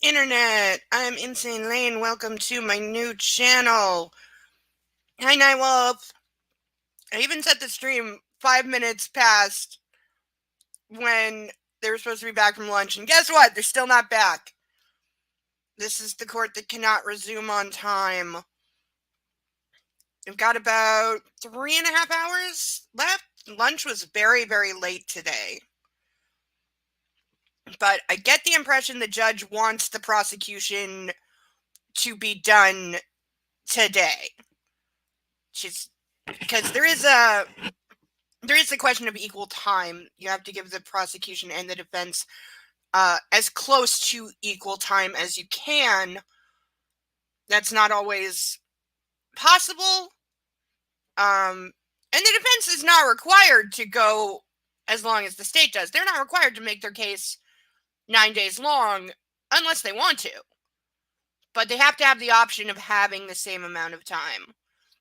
Internet, I'm Insane Lane. Welcome to my new channel. Hi, Nightwolf. I even set the stream 5 minutes past when they were supposed to be back from lunch, and guess what? They're still not back. This is the court that cannot resume on time. We've got about 3.5 hours left. Lunch was very, very late today. But I get the impression the judge wants the prosecution to be done today. Because there is the question of equal time. You have to give the prosecution and the defense as close to equal time as you can. That's not always possible. And the defense is not required to go as long as the state does. They're not required to make their case 9 days long unless they want to. But they have to have the option of having the same amount of time.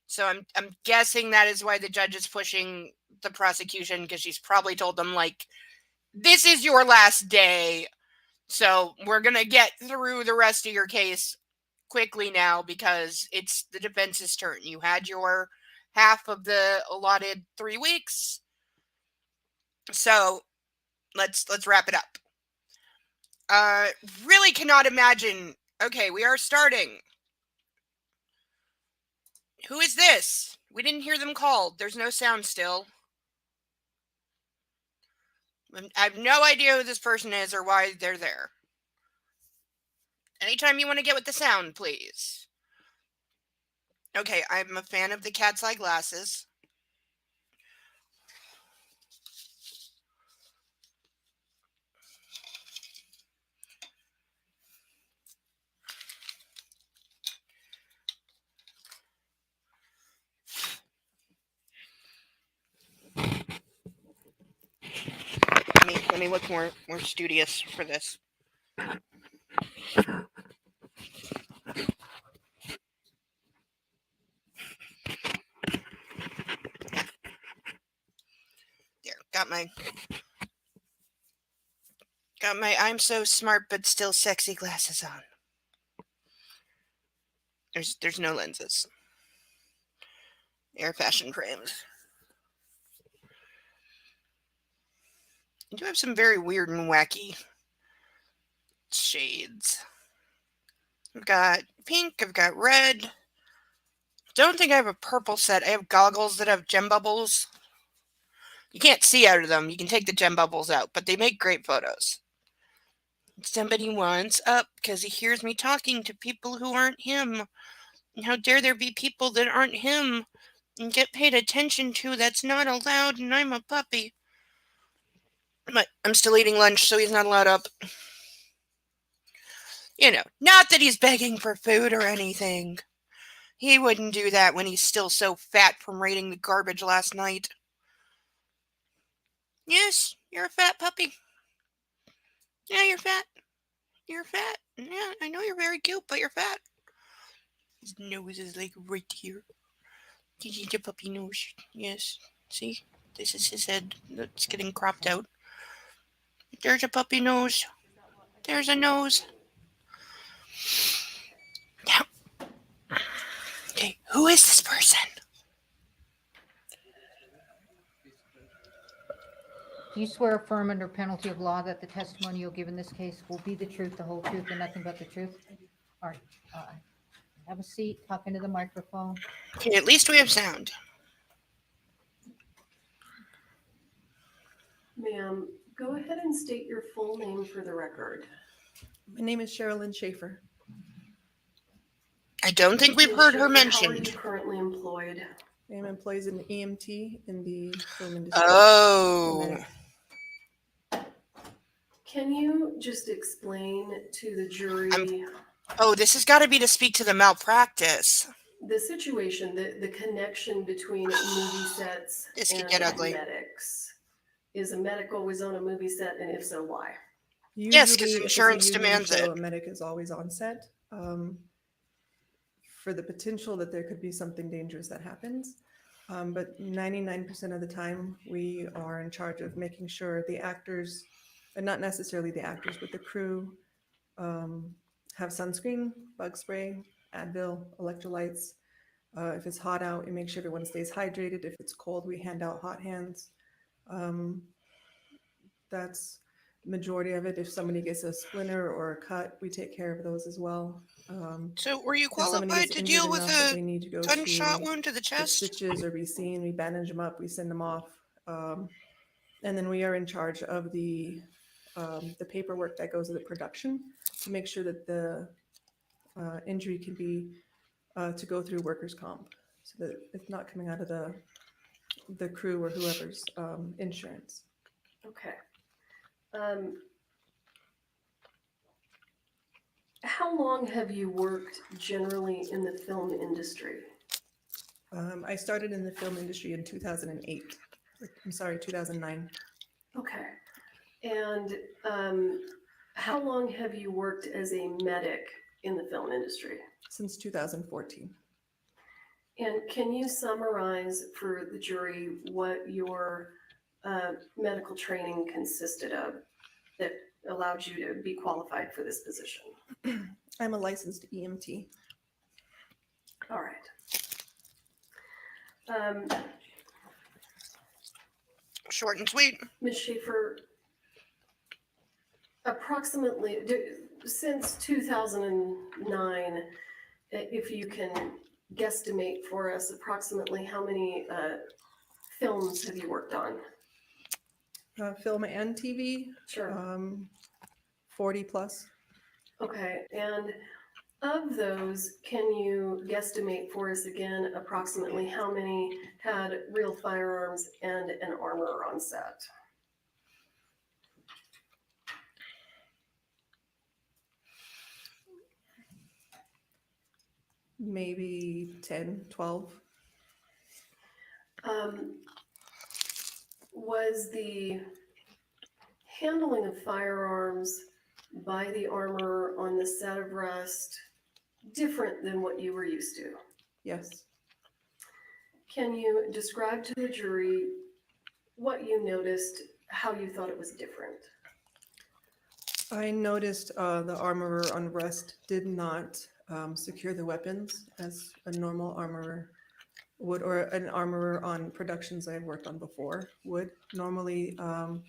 So I'm guessing that is why the judge is pushing the prosecution, because she's probably told them, like, this is your last day, so we're going to get through the rest of your case quickly now because it's the defense's turn. You had your half of the allotted 3 weeks, so let's wrap it up. Really cannot imagine. Okay, we are starting. Who is this? We didn't hear them called. There's no sound still. I have no idea who this person is or why they're there. Anytime you want to get with the sound, please. Okay, I'm a fan of the cat's eye glasses. Let me look more studious for this. There, got my I'm so smart but still sexy glasses on. There's no lenses. Air fashion frames. You do have some very weird and wacky shades. I've got pink, I've got red. Don't think I have a purple set. I have goggles that have gem bubbles. You can't see out of them. You can take the gem bubbles out, but they make great photos. Somebody wants up because he hears me talking to people who aren't him. And how dare there be people that aren't him and get paid attention to? That's not allowed, and I'm a puppy. But I'm still eating lunch, so he's not allowed up. You know, not that he's begging for food or anything. He wouldn't do that when he's still so fat from raiding the garbage last night. Yes, you're a fat puppy. Yeah, you're fat. You're fat. Yeah, I know you're very cute, but you're fat. His nose is like right here. This is a puppy nose. Yes. See? This is his head. It's getting cropped out. There's a puppy nose. There's a nose. Now. Okay, who is this person? Do you swear affirm under penalty of law that the testimony you'll give in this case will be the truth, the whole truth, and nothing but the truth? All right. Have a seat. Talk into the microphone. Okay, at least we have sound. Ma'am, go ahead and state your full name for the record. My name is Sherilyn Schaefer. I don't think we've heard her How are mentioned. you currently employed? I am employed as an EMT in the film industry. Oh. Can you just explain to the jury Oh, this has got to be to speak to the malpractice. the situation, the connection between movie sets This could and get ugly. medics? Is a medic always on a movie set, and if so, why? Yes, 'cause Usually, if it's a insurance union demands show, it. A medic is always on set for the potential that there could be something dangerous that happens. But 99% of the time, we are in charge of making sure the actors, and not necessarily the actors, but the crew, have sunscreen, bug spray, Advil, electrolytes. If it's hot out, we make sure everyone stays hydrated. If it's cold, we hand out hot hands. That's majority of it. If somebody gets a splinter or a cut, we take care of those as well. So were you If somebody qualified gets to injured deal with enough that a they need to go gunshot to wound to the get chest? stitches or be seen, we bandage them up, we send them off. And then we are in charge of the paperwork that goes with the production to make sure that the injury can be to go through workers' comp, so that it's not coming out of the crew or whoever's insurance. Okay. How long have you worked generally in the film industry? I started in the film industry in 2008. I'm sorry, 2009. Okay. And how long have you worked as a medic in the film industry? Since 2014. And can you summarize for the jury what your medical training consisted of that allowed you to be qualified for this position? I'm a licensed EMT. All right. Short and sweet. Ms. Schaefer, approximately, since 2009, if you can guesstimate for us approximately how many films have you worked on? Film and TV, Sure. 40 plus. Okay, and of those, can you guesstimate for us again approximately how many had real firearms and an armor on set? Maybe 10, 12. Was the handling of firearms by the armorer on the set of Rust different than what you were used to? Yes. Can you describe to the jury what you noticed, how you thought it was different? I noticed the armorer on Rust did not secure the weapons as a normal armorer would, or an armorer on productions I've worked on before would. Normally, the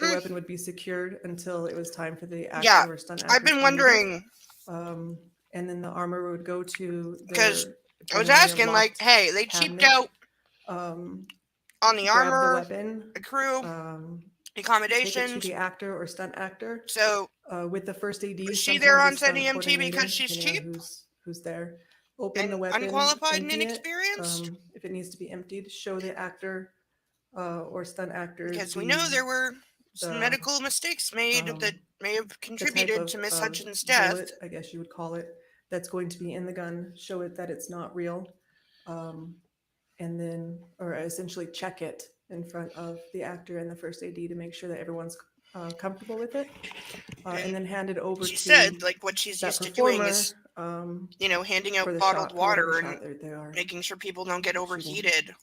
weapon would be secured until it was time for the actor Yeah, or stunt actor. I've been to wondering, remove it. And then the armorer would go to because their I was generally a asking, like, locked hey, they cheaped cabinet, out um, on the grab the armor, weapon, the crew, take it to accommodations. the actor or stunt actor. So With the first AD, was she there on sometimes set the stunt EMT because coordinator, she's depending on cheap who's there, open the and weapon, unqualified and empty it. inexperienced? If it needs to be emptied, show the actor or stunt actor Because we know there were some the, medical mistakes made um, that may have the type contributed to Miss of Hutchins' death. bullet, I guess you would call it, that's going to be in the gun. Show it that it's not real, and then, or essentially check it in front of the actor and the first AD to make sure that everyone's comfortable with it, and then hand it over She to said, like, what she's that used to doing performer is, handing out for the bottled shot, for whatever water shot and they are. making sure people don't get shooting. overheated.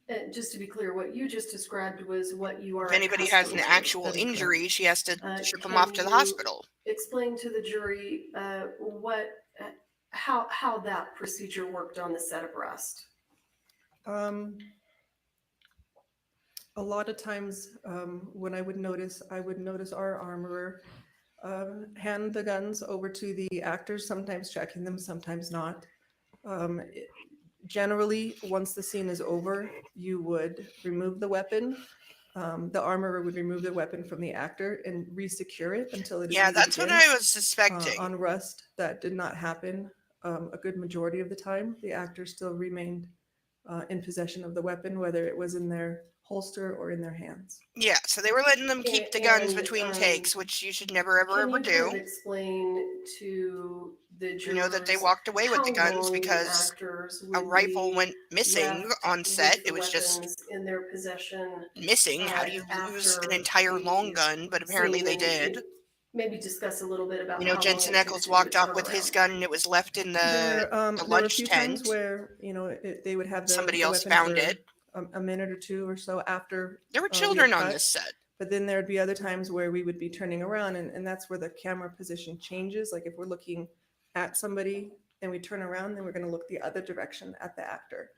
And just to be clear, what you just described was what you are If anybody has an accustomed to. actual That is correct. injury, she has to ship them Can off to the you hospital. Explain to the jury how that procedure worked on the set of Rust. A lot of times when I would notice our armorer hand the guns over to the actors, sometimes checking them, sometimes not. Generally, once the scene is over, you would remove the weapon. The armorer would remove the weapon from the actor and re-secure it until it is Yeah, used that's what again. I was suspecting. On Rust, that did not happen a good majority of the time. The actor still remained in possession of the weapon, whether it was in their holster or in their hands. Yeah, so they were letting them keep the guns And, between takes, which you should never, ever, Can ever you kind of do. explain to the jurors You know that they walked away with the how guns long the because actors a would rifle be went missing left on with set. the It was just weapons in their possession? missing. How do you lose after an entire the long gun? But apparently scene, they and did. maybe discuss a little bit about You know, how long Jensen it takes Eccles to do walked a off with his turnaround. gun and it was left in There the were a lunch few tent. times where they would have Somebody the else weapon found for it. a minute or two or so after There were we had children on cut. this set. But then there'd be other times where we would be turning around, and that's where the camera position changes. Like if we're looking at somebody and we turn around, then we're going to look the other direction at the actor.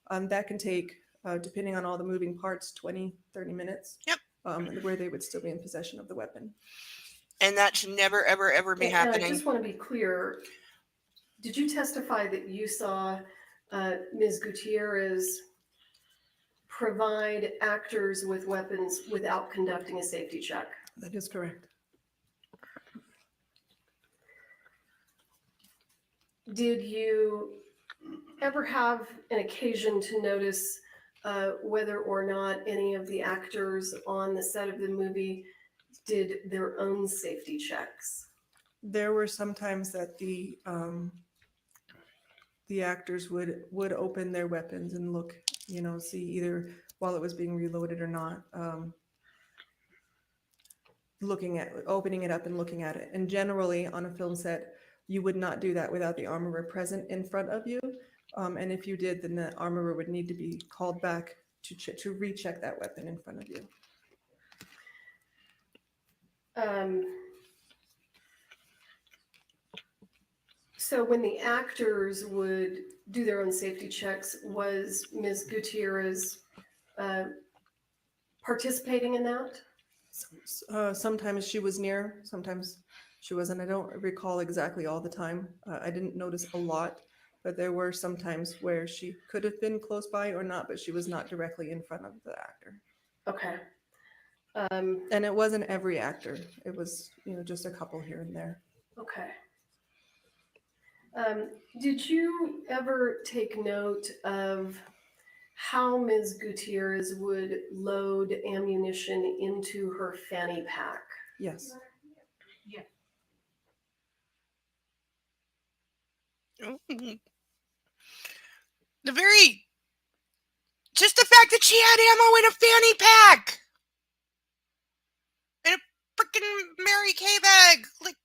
That can take, depending on all the moving parts, 20, 30 minutes. Yep. Where they would still be in possession of the weapon. And that should never, ever, ever be And I happening. just want to be clear, did you testify that you saw Ms. Gutierrez provide actors with weapons without conducting a safety check? That is correct. Did you ever have an occasion to notice whether or not any of the actors on the set of the movie did their own safety checks? There were some times that the actors would open their weapons and look, see either while it was being reloaded or not, opening it up and looking at it. And generally on a film set, you would not do that without the armorer present in front of you. And if you did, then the armorer would need to be called back to recheck that weapon in front of you. So when the actors would do their own safety checks, was Ms. Gutierrez participating in that? Sometimes she was near, sometimes she wasn't. I don't recall exactly all the time. I didn't notice a lot, but there were some times where she could have been close by or not, but she was not directly in front of the actor. Okay. And it wasn't every actor. It was, just a couple here and there. Okay. Did you ever take note of how Ms. Gutierrez would load ammunition into her fanny pack? Yes. Just the fact that she had ammo in a fanny pack! In a freaking Mary Kay bag! Like,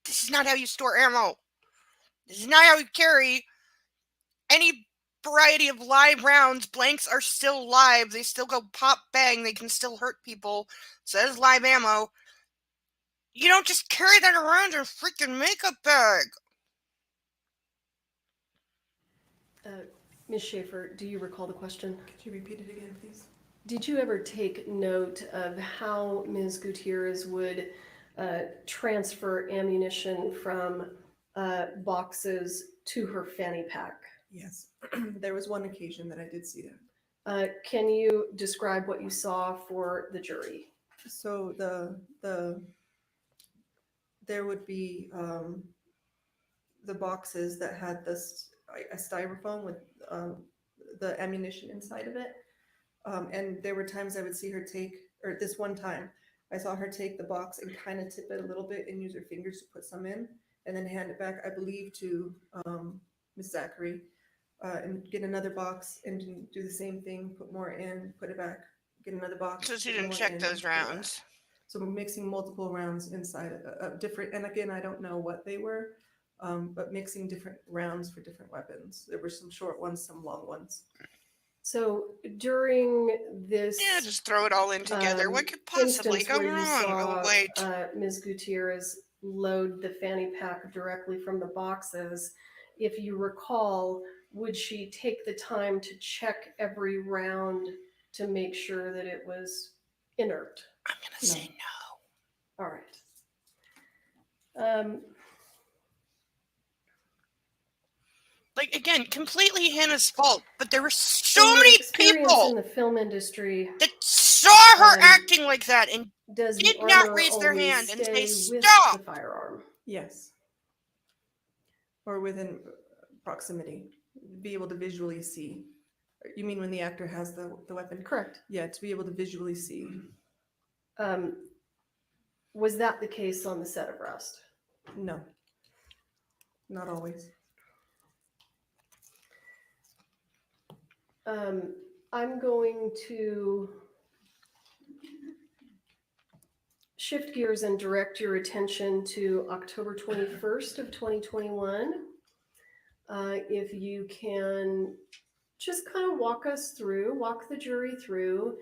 this is not how you store ammo. This is not how you carry any variety of live rounds. Blanks are still live. They still go pop bang. They can still hurt people. So that is live ammo. You don't just carry that around in a freaking makeup bag. Ms. Schaefer, do you recall the question? Could you repeat it again, please? Did you ever take note of how Ms. Gutierrez would transfer ammunition from boxes to her fanny pack? Yes. There was one occasion that I did see that. Can you describe what you saw for the jury? So there would be the boxes that had a styrofoam with the ammunition inside of it. And there were times I would see her or this one time, I saw her take the box and kind of tip it a little bit and use her fingers to put some in and then hand it back, I believe, to Ms. Zachary, and get another box and do the same thing, put more in, put it back, get another box. So she put didn't more check in, those put it back. rounds. So we're mixing multiple rounds inside of different, and again, I don't know what they were, but mixing different rounds for different weapons. There were some short ones, some long ones. So during this Just throw it all in together. What could possibly instance go where you wrong? saw, Oh, wait. Ms. Gutierrez load the fanny pack directly from the boxes, if you recall, would she take the time to check every round to make sure that it was inert? I'm going to say no. All right. Like, again, completely Hannah's fault, but there were so in your many experience people in the film industry, that saw her acting like that and does the did not armor raise their always hand and say, stay with "Stop!" the firearm? Yes. Or within proximity, be able to visually see. You mean when the actor has the weapon? Correct. Yeah, to be able to visually see. Was that the case on the set of Rust? No, not always. I'm going to shift gears and direct your attention to October 21st of 2021. If you can just kind of walk the jury through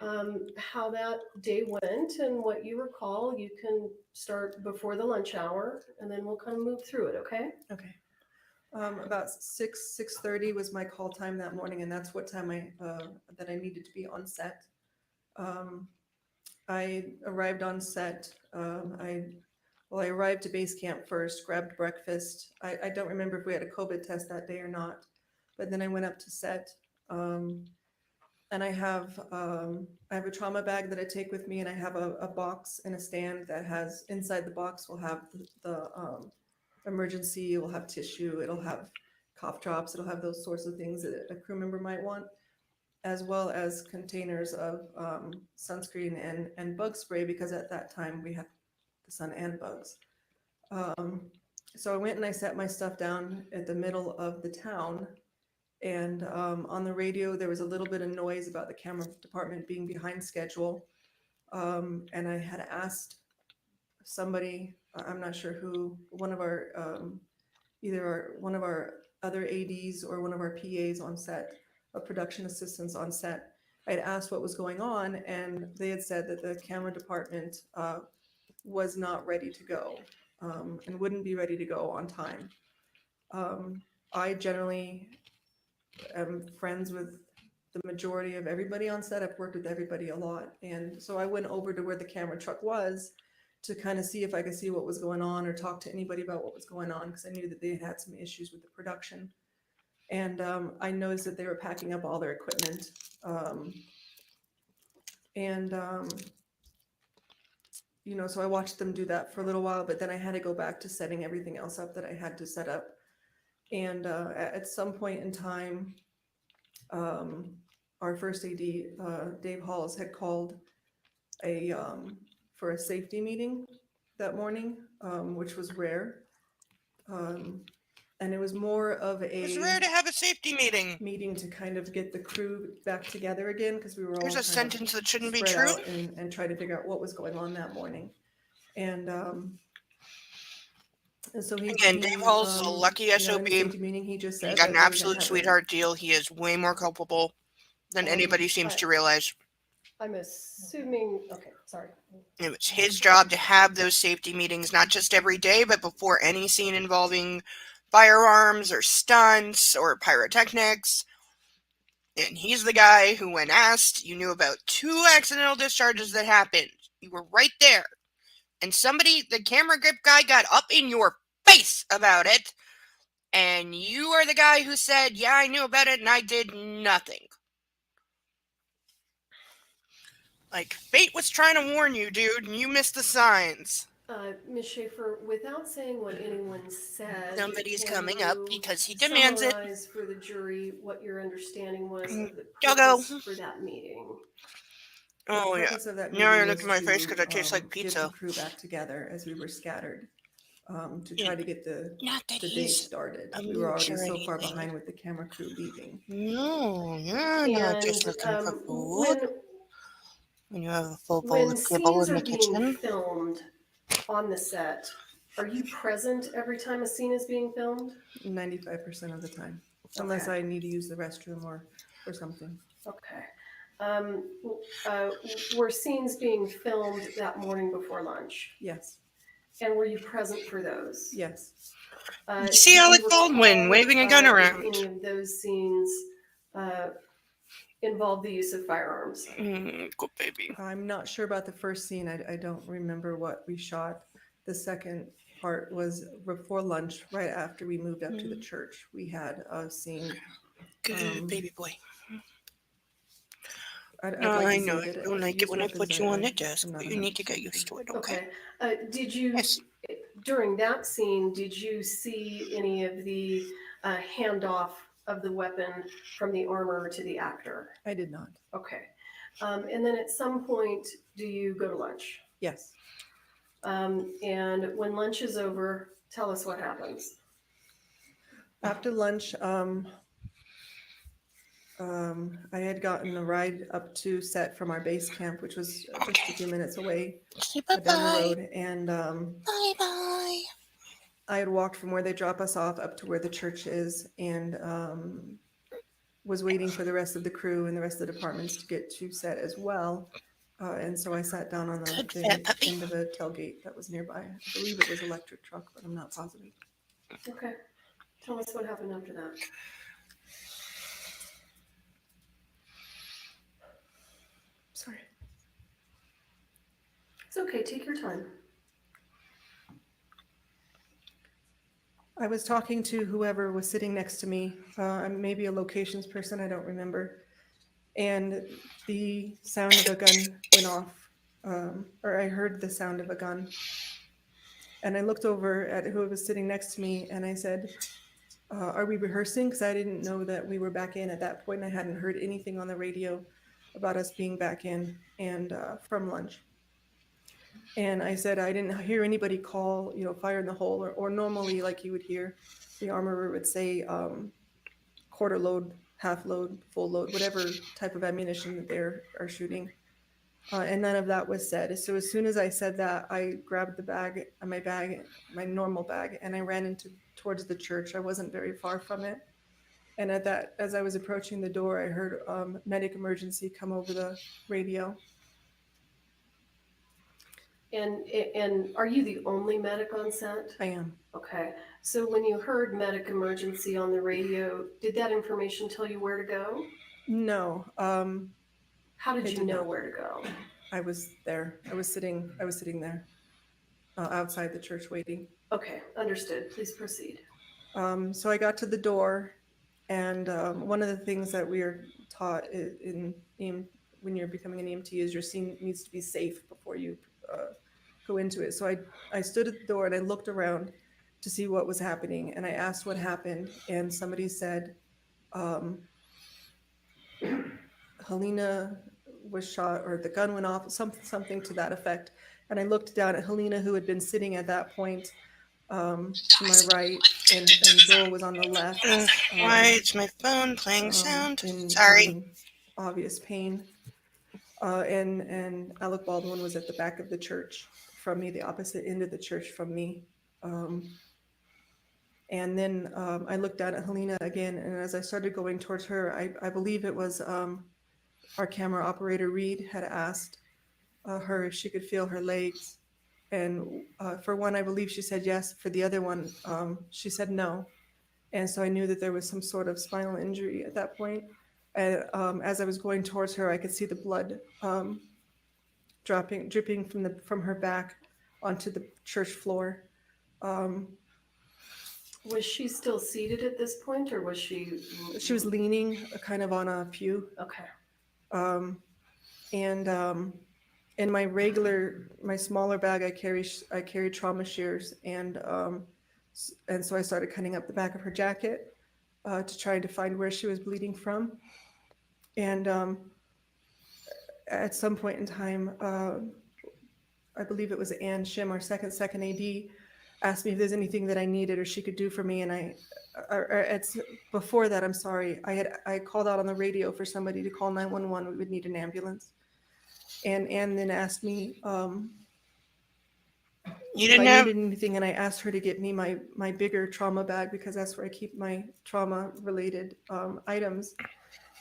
how that day went and what you recall. You can start before the lunch hour and then we'll kind of move through it, okay? Okay. About 6:30 was my call time that morning, and that's what time that I needed to be on set. I arrived on set. I arrived to base camp first, grabbed breakfast. I don't remember if we had a COVID test that day or not, but then I went up to set. And I have a trauma bag that I take with me, and I have a box and a stand that has inside the box will have the emergency, it will have tissue, it'll have cough drops, it'll have those sorts of things that a crew member might want, as well as containers of sunscreen and bug spray, because at that time we had the sun and bugs. So I went and I set my stuff down at the middle of the town, and on the radio there was a little bit of noise about the camera department being behind schedule, and I had asked somebody, I'm not sure who, one of our one of our other ADs or one of our PAs on set, a production assistants on set. I had asked what was going on, and they had said that the camera department was not ready to go, and wouldn't be ready to go on time. I generally am friends with the majority of everybody on set. I've worked with everybody a lot, and so I went over to where the camera truck was to kind of see if I could see what was going on or talk to anybody about what was going on, because I knew that they had had some issues with the production. And I noticed that they were packing up all their equipment. So I watched them do that for a little while, but then I had to go back to setting everything else up that I had to set up. And at some point in time, our first AD, Dave Halls, had called for a safety meeting that morning, which was rare. And it was more of It's a rare to have a safety meeting. to kind of get the crew back together again, because we were all There's a kind of sentence that shouldn't be spread true. out and try to figure out what was going on that morning. And so Again, Dave Halls is a lucky in SOB. the safety meeting, he just said He got that an we were gonna absolute have a- sweetheart deal. He is way more culpable than anybody seems to realize. I'm assuming, okay, sorry. It was his job to have those safety meetings, not just every day, but before any scene involving firearms or stunts or pyrotechnics. And he's the guy who, when asked, you knew about 2 accidental discharges that happened. You were right there. And the camera grip guy, got up in your face about it. And you are the guy who said, yeah, I knew about it and I did nothing. Like, fate was trying to warn you, dude, and you missed the signs. Ms. Schaefer, without saying what anyone said, Somebody's can coming up you because he demands it. summarize for the jury what your understanding was of the Doggo. purpose for that meeting? Oh, the yeah. purpose of that Now you're meeting looking at was my face to, because I taste like get pizza. the crew back together as we were scattered, to try to get the Not that day he's started. a We were already mooch or so far anything. behind with the camera crew leaving. No, you're not just looking for food. When you have a full bowl When of kibble scenes in are the being kitchen. filmed on the set, are you present every time a scene is being filmed? 95% of the time, unless Okay. I need to use the restroom or something. Okay. Were scenes being filmed that morning before lunch? Yes, And were you present for those? yes. You see do Alec recall, Baldwin waving a gun if around. any of those scenes involve the use of firearms? Good baby. I'm not sure about the first scene. I don't remember what we shot. The second part was before lunch, right after we moved up to the church. We had a scene. Good baby boy. I'd No, like to I say know. that I don't like it use when I weapons, put you on the I'm desk, not but you need to 100% get used to it, okay? Okay. Did you, Yes. during that scene, did you see any of the handoff of the weapon from the armor to the actor? I did not. Okay. And then at some point, do you go to lunch? Yes. And when lunch is over, tell us what happens. After lunch, I had gotten a ride up to set from our base camp, which was just a few minutes away Say down the bye-bye. road. And Bye-bye. I had walked from where they drop us off up to where the church is. And was waiting for the rest of the crew and the rest of the departments to get to set as well. And so I sat down on Good the fat puppy. end of a tailgate that was nearby. I believe it was electric truck, but I'm not positive. Okay. Tell us what happened after that. Sorry. It's okay, take your time. I was talking to whoever was sitting next to me, maybe a locations person, I don't remember. And the sound of a gun went off, or I heard the sound of a gun. And I looked over at who was sitting next to me and I said, are we rehearsing? Because I didn't know that we were back in at that point. I hadn't heard anything on the radio about us being back in and from lunch. And I said, I didn't hear anybody call, fire in the hole, or normally like you would hear, the armorer would say quarter load, half load, full load, whatever type of ammunition that they are shooting. And none of that was said. So as soon as I said that, I grabbed the bag, my normal bag, and I ran towards the church. I wasn't very far from it. And as I was approaching the door, I heard medic emergency come over the radio. And are you the only medic on set? I am. Okay. So when you heard medic emergency on the radio, did that information tell you where to go? No. How did It you did know not. where to go? I was there. I was sitting there outside the church waiting. Okay, understood. Please proceed. So I got to the door, and one of the things that we are taught when you're becoming an EMT is your scene needs to be safe before you go into it. So I stood at the door and I looked around to see what was happening, and I asked what happened, and somebody said, Helena was shot, or the gun went off, something to that effect. And I looked down at Helena, who had been sitting at that point to my right, and Joel was on the left. Why is my phone playing sound? In Sorry. obvious pain. And Alec Baldwin was at the back of the church from me, the opposite end of the church from me. And then I looked down at Helena again, and as I started going towards her, I believe it was our camera operator, Reed, had asked her if she could feel her legs. And for one, I believe she said yes. For the other one, she said no. And so I knew that there was some sort of spinal injury at that point. And as I was going towards her, I could see the blood dripping from her back onto the church floor. Was she still seated at this point, or was she? She was leaning kind of on a pew. Okay. And in my smaller bag, I carried trauma shears, and so I started cutting up the back of her jacket to try to find where she was bleeding from. And at some point in time, I believe it was Ann Shim, our second AD, asked me if there's anything that I needed or she could do for me. And before that, I'm sorry, I called out on the radio for somebody to call 911. We would need an ambulance. And Ann then asked me You if I didn't have. needed anything, and I asked her to get me my bigger trauma bag, because that's where I keep my trauma related items.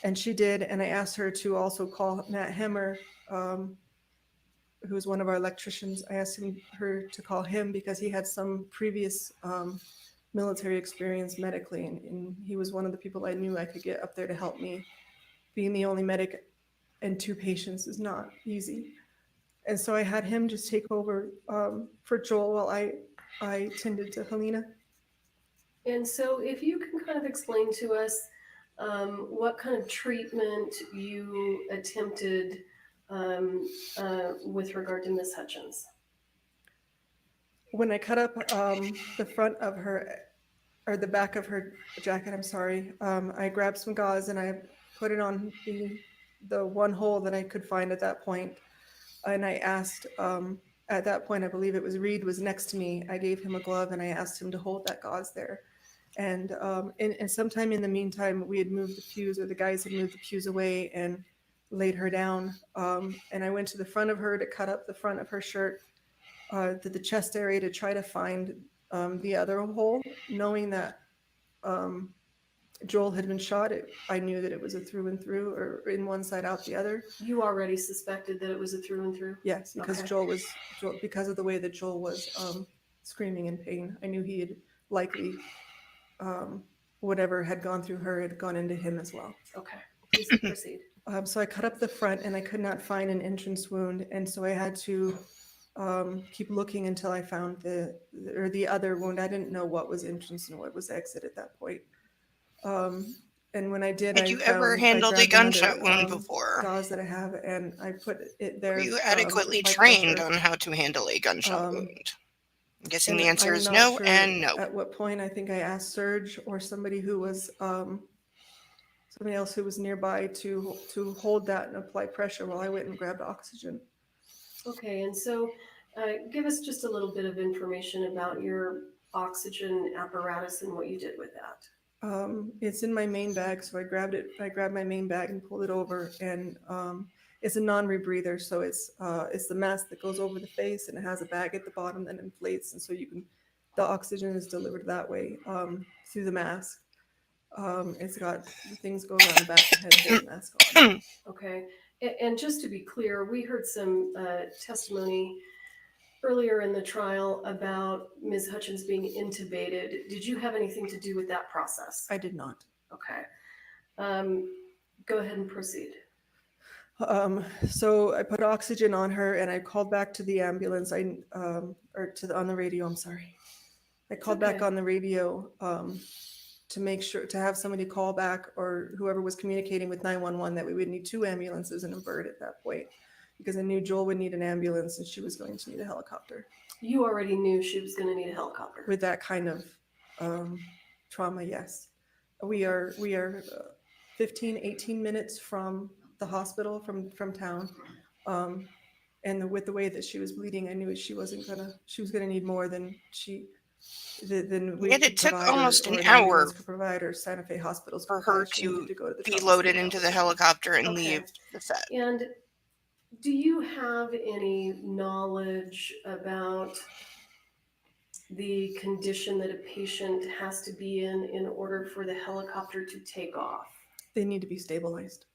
And she did, and I asked her to also call Matt Hemmer, who's one of our electricians. I asked her to call him because he had some previous military experience medically, and he was one of the people I knew I could get up there to help me. Being the only medic and 2 patients is not easy. And so I had him just take over for Joel while I tended to Helena. And so if you can kind of explain to us what kind of treatment you attempted with regard to Miss Hutchins. When I cut up the front of her, or the back of her jacket, I'm sorry, I grabbed some gauze and I put it on the one hole that I could find at that point. And I asked, at that point, I believe it was Reed was next to me. I gave him a glove and I asked him to hold that gauze there. And sometime in the meantime, we had moved the pews, or the guys had moved the pews away and laid her down. And I went to the front of her to cut up the front of her shirt, to the chest area, to try to find the other hole, knowing that Joel had been shot, I knew that it was a through and through, or in one side out the other. You already suspected that it was a through and through? Yes, because Okay. Joel, because of the way that Joel was screaming in pain, I knew he had likely whatever had gone through her had gone into him as well. Okay, please proceed. So I cut up the front and I could not find an entrance wound, and so I had to keep looking until I found the other wound. I didn't know what was entrance and what was exit at that point. And when I did, Had you ever handled a grabbed gunshot another, wound before? gauze that I have, and I put it there. Were you adequately by trained pressure. on how to handle a gunshot Um, wound? I'm guessing And the answer I'm is not no sure and no. at what point. I think I asked Serge or somebody who was somebody else who was nearby to hold that and apply pressure while I went and grabbed oxygen. Okay, and so give us just a little bit of information about your oxygen apparatus and what you did with that. It's in my main bag, so I grabbed it. I grabbed my main bag and pulled it over, and it's a non-rebreather, so it's the mask that goes over the face, and it has a bag at the bottom that inflates, and so the oxygen is delivered that way through the mask. It's got things go around the back of the head, hold the mask on. Okay, and just to be clear, we heard some testimony earlier in the trial about Ms. Hutchins being intubated. Did you have anything to do with that process? I did not. Okay. Go ahead and proceed. So I put oxygen on her, and I called back to the ambulance. On the radio. I'm sorry. I called back okay. on the radio to make sure to have somebody call back, or whoever was communicating with 911, that we would need 2 ambulances and a bird at that point, because I knew Joel would need an ambulance and she was going to need a helicopter. You already knew she was going to need a helicopter. With that kind of trauma, yes. We are 15, 18 minutes from the hospital, from town. And with the way that she was bleeding, I knew she was gonna need more than we Yet could it took provide, almost or an ambulance hour could provide, or Santa Fe hospitals for could her provide. She needed to go to the be trauma loaded center. into the helicopter and Okay. leave the set. And do you have any knowledge about the condition that a patient has to be in order for the helicopter to take off? They need to be stabilized.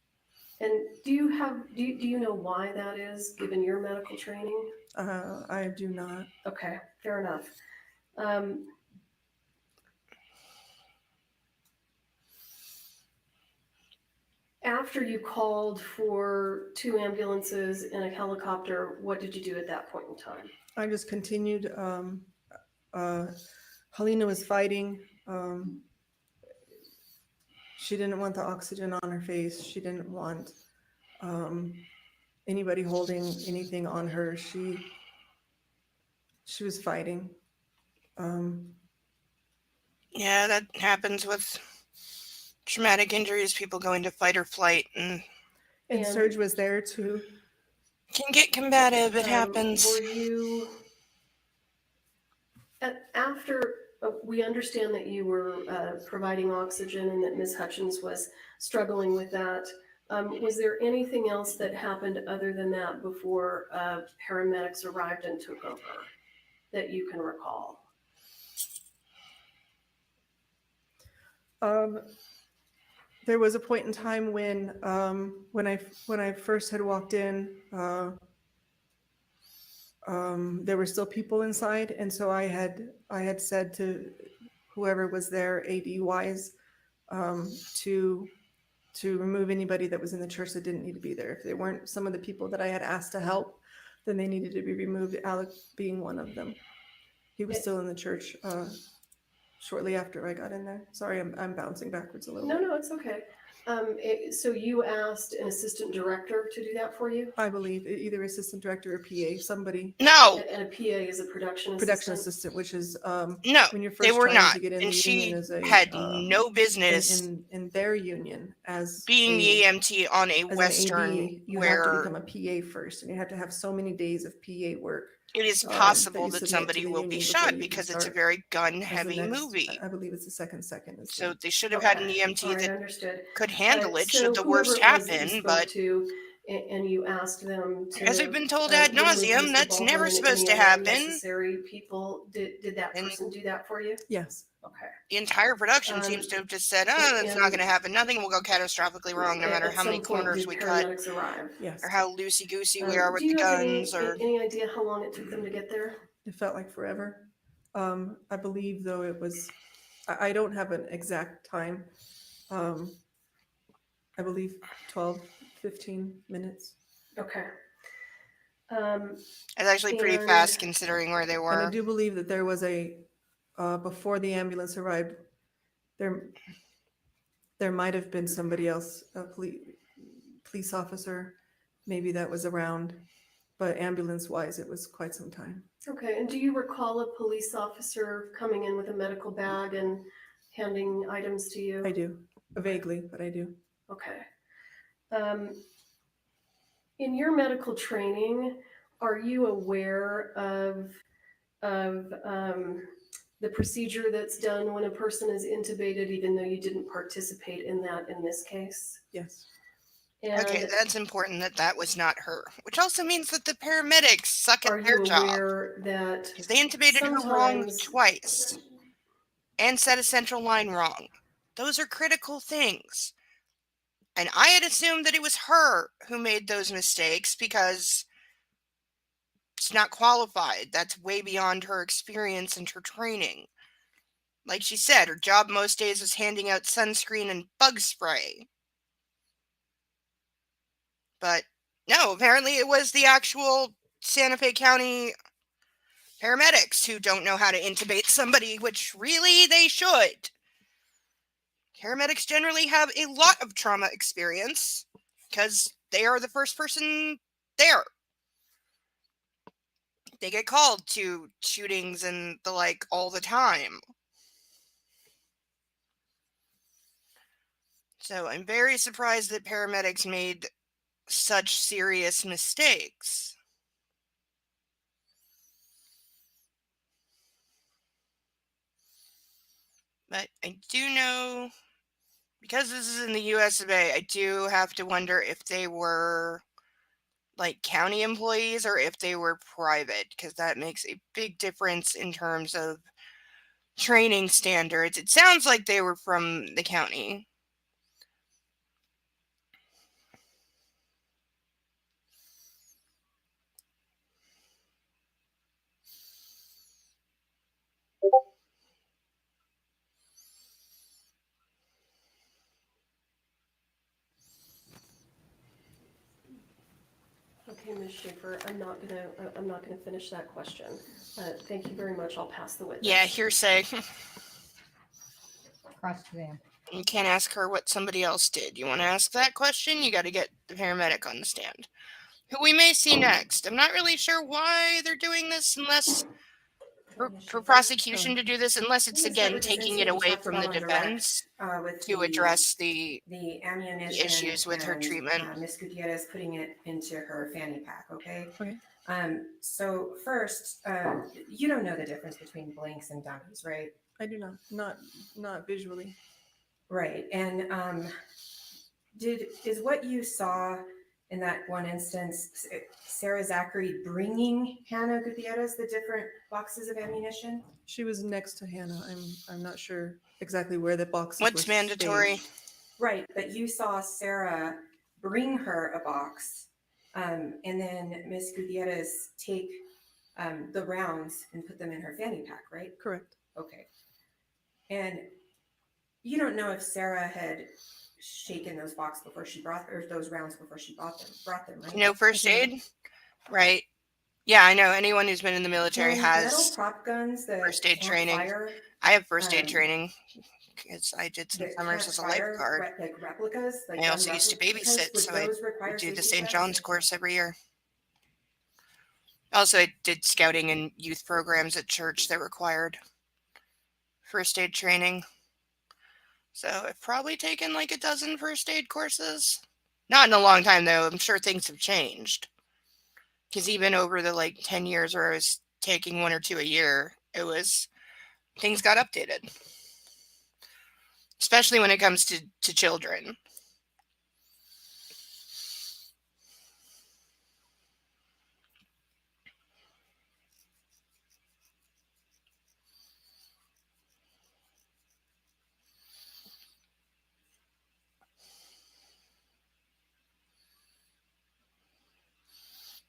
And do you know why that is, given your medical training? I do not. Okay, fair enough. After you called for 2 ambulances and a helicopter, what did you do at that point in time? I just continued. Helena was fighting. She didn't want the oxygen on her face. She didn't want anybody holding anything on her. She was fighting. Yeah, that happens with traumatic injuries. People go into fight or flight and Serge was there too. can get combative. It happens. Were you, after, we understand that you were providing oxygen and that Ms. Hutchins was struggling with that. Was there anything else that happened other than that before paramedics arrived and took over that you can recall? There was a point in time when I first had walked in, there were still people inside, and so I had said to whoever was there, AD wise, to remove anybody that was in the church that didn't need to be there. If they weren't some of the people that I had asked to help, then they needed to be removed. Alec being one of them. He was still in the church shortly after I got in there. Sorry, I'm bouncing backwards a little bit. No, it's okay. So you asked an assistant director to do that for you? I believe either assistant director or PA, somebody. No, And a PA is a production Production assistant? assistant, which is no, when you're first they were trying not. to get in And the she union as a had no business in their union as being the EMT on a as an Western AD, you have to where become a PA first, and you have to have so many days of PA work. it is that possible you that submit to somebody the will be union before shot you can because it's a start very as gun the heavy next- movie. I believe it's the second. So they should have Okay. had an EMT All right, that understood. could handle it So should the whoever worst it was that you happen, spoke but to and you asked them to. As we've been told ad remove nauseum, Mr. that's never Baldwin and supposed any to other happen. unnecessary people, did that And- person do that for you? Yes. Okay. The entire production seems to have just said, "Oh, that's not and- going to happen. Nothing will go catastrophically wrong, no matter At how many some point, corners did we cut, paramedics arrive? Yes. or how loosey goosey we are with Do you the have guns, or any idea how long it took them to get there? It felt like forever. I believe though it was, I don't have an exact time. I believe 12, 15 minutes. Okay. it's actually pretty and- fast considering where they And I were." do believe that there was before the ambulance arrived, there might have been somebody else, a police officer, maybe that was around, but ambulance wise, it was quite some time. Okay, and do you recall a police officer coming in with a medical bag and handing items to you? I do, vaguely, but I do. Okay. In your medical training, are you aware of the procedure that's done when a person is intubated, even though you didn't participate in that in this case? Yes. Okay, And that's important that was not her, which also means that the paramedics suck are at their you job. aware that Because they intubated her wrong sometimes- twice and set a central line wrong. Those are critical things. And I had assumed that it was her who made those mistakes because it's not qualified. That's way beyond her experience and her training. Like she said, her job most days was handing out sunscreen and bug spray. But no, apparently it was the actual Santa Fe County paramedics who don't know how to intubate somebody, which really they should. Paramedics generally have a lot of trauma experience because they are the first person there. They get called to shootings and the like all the time. So I'm very surprised that paramedics made such serious mistakes. But I do know, because this is in the US of A, I do have to wonder if they were like county employees or if they were private, because that makes a big difference in terms of training standards. It sounds like they were from the county. Okay, Ms. Schaefer, I'm not gonna finish that question. Thank you very much. I'll pass the witness. Yeah, hearsay. Cross exam. You can't ask her what somebody else did. You want to ask that question? You got to get the paramedic on the stand, who we may see next. I'm not really sure why they're doing this, unless for prosecution to do this, unless it's Let me start again with the taking same it thing we away talked from the about on direct, defense with to the- address the the ammunition issues with her and, treatment. Ms. Gutierrez putting it into her fanny pack. Okay. Okay. So first, you don't know the difference between blanks and dummies, right? I do not visually. Right. And is what you saw in that one instance, Sarah Zachary bringing Hannah Gutierrez the different boxes of ammunition? She was next to Hannah. I'm not sure exactly where the boxes What's were mandatory? staged. Right, but you saw Sarah bring her a box, and then Miss Gutierrez take the rounds and put them in her fanny pack, right? Correct. Okay. And you don't know if Sarah had shaken those those rounds before she brought them, right? No first aid? Right. Yeah, I know. Anyone who's been in the military Then metal has prop guns that first aid can't training. fire, I have first aid um, training because I did some that summers can't as a fire, lifeguard. like replicas. Like I gun also used to replicas, babysit, would so I those require do the safety St. checks? John's course every year. Also, I did scouting and youth programs at church that required first aid training. So I've probably taken like a dozen first aid courses. Not in a long time, though. I'm sure things have changed. Because even over the like 10 years where I was taking one or two a year, things got updated. Especially when it comes to children.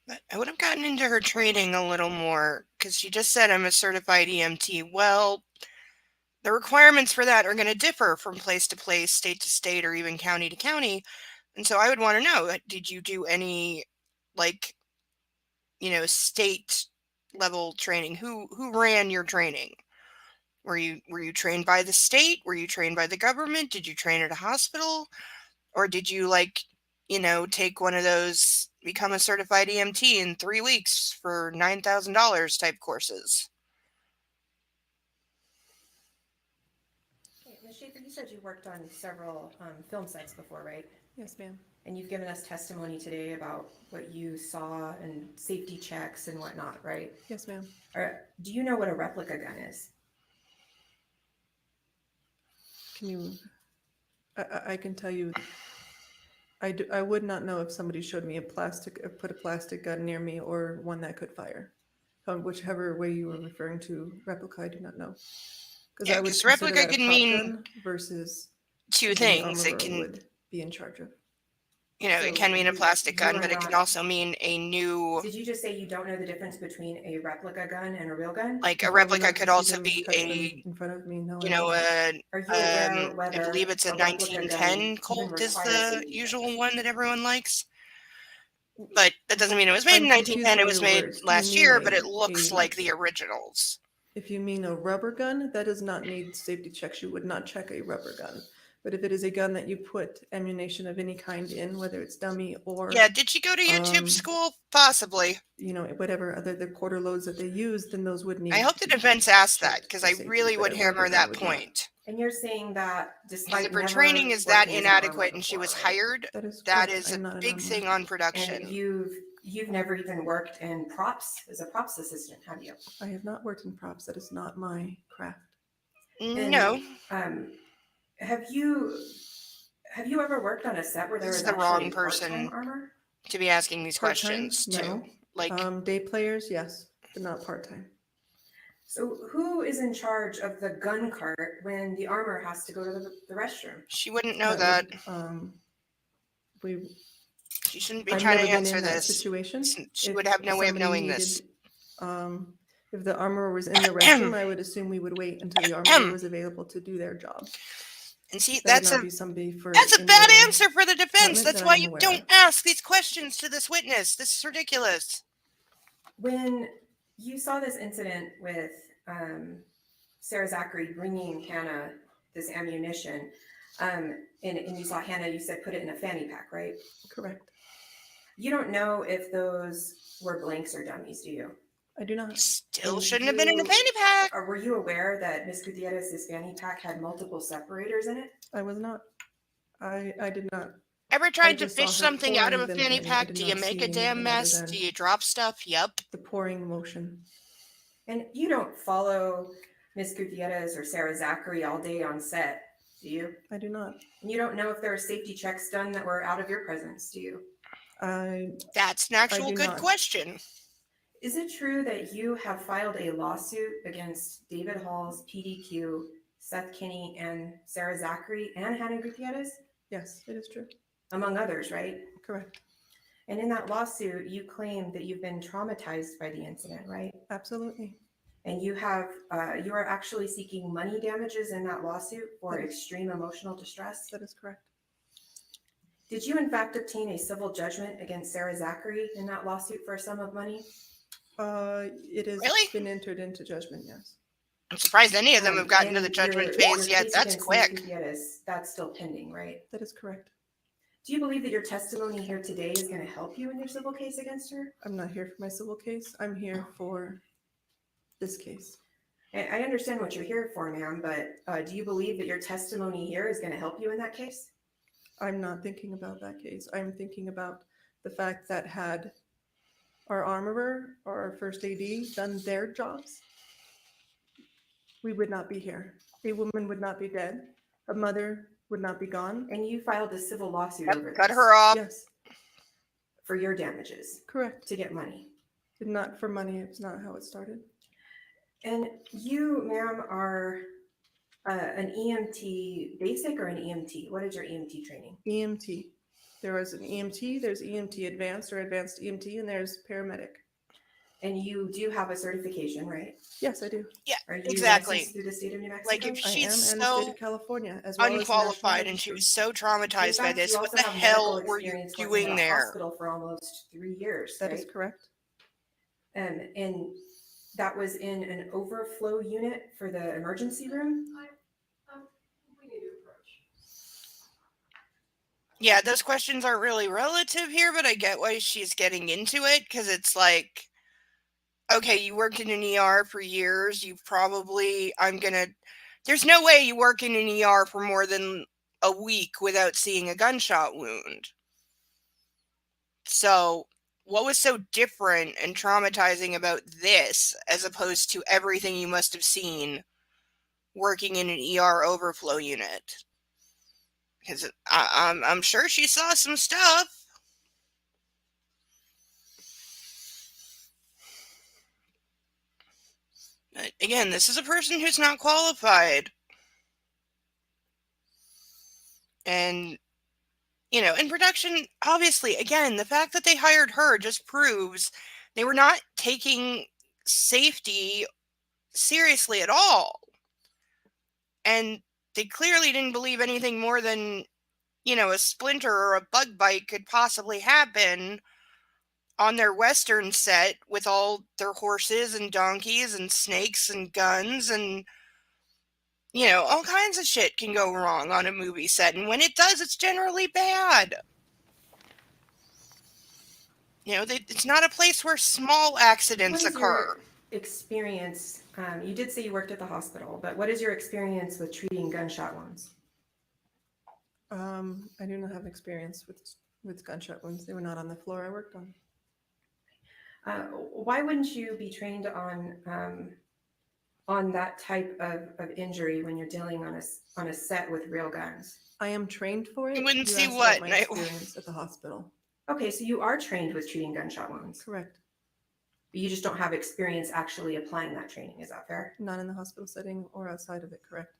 But I would have gotten into her training a little more because she just said I'm a certified EMT. Well, the requirements for that are going to differ from place to place, state to state, or even county to county. And so I would want to know, did you do any like, state level training? Who ran your training? Were you trained by the state? Were you trained by the government? Did you train at a hospital? Or did you take one of those become a certified EMT in 3 weeks for $9,000 type courses? Okay, Ms. Schaefer, you said you worked on several film sets before, right? Yes, ma'am. And you've given us testimony today about what you saw and safety checks and whatnot, right? Yes, ma'am. Do you know what a replica gun is? Can you, I can tell you, I would not know if somebody showed me put a plastic gun near me or one that could fire. Whichever way you were referring to replica, I do not know. Yeah, I would 'cause consider replica that a can prop mean gun versus Two something the things. It armorer can, would be in charge of. it So can mean a plastic gun, you are but it can not- also mean a new, Did you just say you don't know the difference between a replica gun and a real gun? like a If I were replica not to could see also them, be touch them a, in front of me, no, I you know, would not. Are you aware I whether believe it's a a replica gun 1910 even Colt is requires the safety usual checks? one that everyone likes. But that doesn't mean it was made I'm in confused 1910. by It was your made words. Do you last mean year, but it looks a- like the originals. If you mean a rubber gun, that does not need safety checks. You would not check a rubber gun. But if it is a gun that you put ammunition of any kind in, whether it's dummy or, Yeah, did she go to YouTube school? Possibly. whatever other the quarter loads that they use, then those would need. I hope the to be defense asked that checked because for I safety, really but would a hammer rubber gun that would not. point. And you're saying that Because despite if her never training is that working as an armor inadequate and she before, was right? hired, That is that correct. is I'm a not an big armorer. thing on And production. you've never even worked in props as a props assistant, have you? I have not worked in props. That is not my craft. And, No, Have you ever worked on a set where there This was is the actually wrong person. part-time armor? to be asking these Part-time? questions No. too. Like, Day players, yes, but not part-time. So who is in charge of the gun cart when the armor has to go to the restroom? she wouldn't know That that. would, She shouldn't be I've trying never to been answer in that this. situation. She If would have no way of somebody knowing this. If the armorer was in the restroom, I would assume we would wait until the armorer was available to do their job. And see, That would that's not a be somebody for. that's a any bad other answer for the defense. department That's that why I'm you aware don't of. ask these questions to this witness. This is ridiculous. When you saw this incident with Sarah Zachary bringing Hannah this ammunition, and you saw Hannah, you said put it in a fanny pack, right? Correct. You don't know if those were blanks or dummies, do you? I do not. Still And shouldn't have been in a you- fanny pack. Or were you aware that Ms. Gutierrez's fanny pack had multiple separators in it? I was not. I did not. Ever tried to just saw fish her something out of a pouring them fanny in. I pack? did Do you not make see a damn anything other mess? than- Do you drop stuff? Yep. The pouring motion. And you don't follow Ms. Gutierrez or Sarah Zachary all day on set, do you? I do not. And you don't know if there were safety checks done that were out of your presence, do you? That's an actual do good not. question. Is it true that you have filed a lawsuit against David Halls, PDQ, Seth Kinney, and Sarah Zachary and Hannah Gutierrez, Yes, it is true. among others, right? Correct. And in that lawsuit, you claim that you've been traumatized by the incident, right? Absolutely. And you are actually seeking money damages in that lawsuit for Yes. extreme emotional distress. That is correct. Did you in fact obtain a civil judgment against Sarah Zachary in that lawsuit for a sum of money? It has Really? been entered into judgment. Yes. I'm surprised any of them have gotten to And the judgment your phase yet. case That's against Ms. quick. Gutierrez, that's still pending, right? That is correct. Do you believe that your testimony here today is going to help you in your civil case against her? I'm not here for my civil case. I'm here for this case. I understand what you're here for, ma'am, but do you believe that your testimony here is going to help you in that case? I'm not thinking about that case. I'm thinking about the fact that had our armorer or our first AD done their jobs, we would not be here. A woman would not be dead. A mother would not be gone. And you filed a civil lawsuit Yep, over cut this her off. Yes, for your damages correct. to get money. Not for money. It's not how it started. And you, ma'am, are an EMT basic or an EMT? What is your EMT training? EMT. There is an EMT, there's EMT advanced or advanced EMT, and there's paramedic. And you do have a certification, right? Yes, I do. Yeah, Are you exactly. licensed through the state of New Mexico? Like if I am, she's and the state so of California, as well as national unqualified and she registry. was so In traumatized by fact, this, you what also the have medical hell were you experience working doing at a there? hospital for almost 3 years, That right? is correct. And that was in an overflow unit for the emergency room? Yeah, those questions aren't really relative here, but I get why she's getting into it because it's like, okay, you worked in an ER for years. You've probably, there's no way you work in an ER for more than a week without seeing a gunshot wound. So, what was so different and traumatizing about this as opposed to everything you must have seen working in an ER overflow unit? Because I'm sure she saw some stuff. Again, this is a person who's not qualified. And, in production, obviously, again, the fact that they hired her just proves they were not taking safety seriously at all. And they clearly didn't believe anything more than, a splinter or a bug bite could possibly happen on their Western set with all their horses and donkeys and snakes and guns and all kinds of shit can go wrong on a movie set. And when it does, it's generally bad. It's not a place where small accidents What is occur. your experience? You did say you worked at the hospital, but what is your experience with treating gunshot wounds? I do not have experience with gunshot wounds. They were not on the floor I worked on. Why wouldn't you be trained on that type of injury when you're dealing on a set with real guns? I am trained for it. You wouldn't see asked about what, my and I- experience at the hospital. Okay, so you are trained with treating gunshot wounds, Correct. but you just don't have experience actually applying that training. Is that fair? Not in the hospital setting or outside of it. Correct.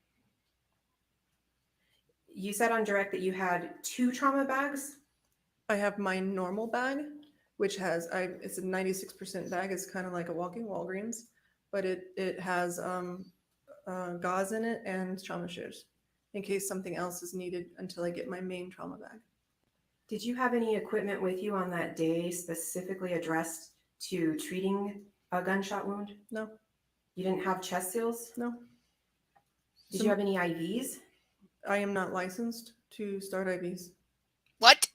You said on direct that you had 2 trauma bags. I have my normal bag, which has it's a 96% bag. It's kind of like a walking Walgreens, but it has gauze in it and trauma shears in case something else is needed until I get my main trauma bag. Did you have any equipment with you on that day specifically addressed to treating a gunshot wound? No, You didn't have chest seals? no. Did you have any IVs? I am not licensed to start IVs, What?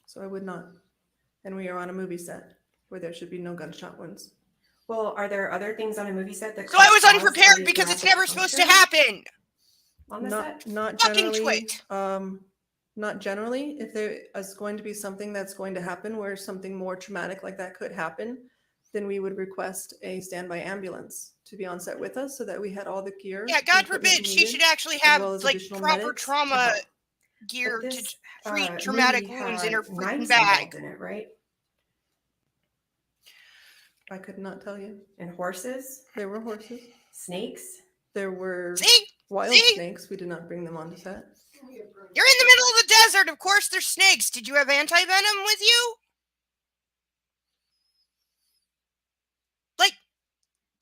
so I would not. And we are on a movie set where there should be no gunshot wounds. Well, are there other things on a movie set that So I was could cause unprepared a because it's drastic never supposed to function happen. on the set? Not Fucking generally. twit. Not generally. If there is going to be something that's going to happen where something more traumatic like that could happen, then we would request a standby ambulance to be on set with us so that we had all the gear. Yeah, and God equipment forbid, she needed, should actually as have well as like additional proper medics to trauma help. gear But to this, treat movie traumatic wounds in her had freaking knives bag. involved in it, right? I could not tell you. And horses, There were horses. snakes. There were See? wild See? snakes. We did not bring them onto set. You're in the middle of the desert. Of course there's snakes. Did you have anti-venom with you? Like,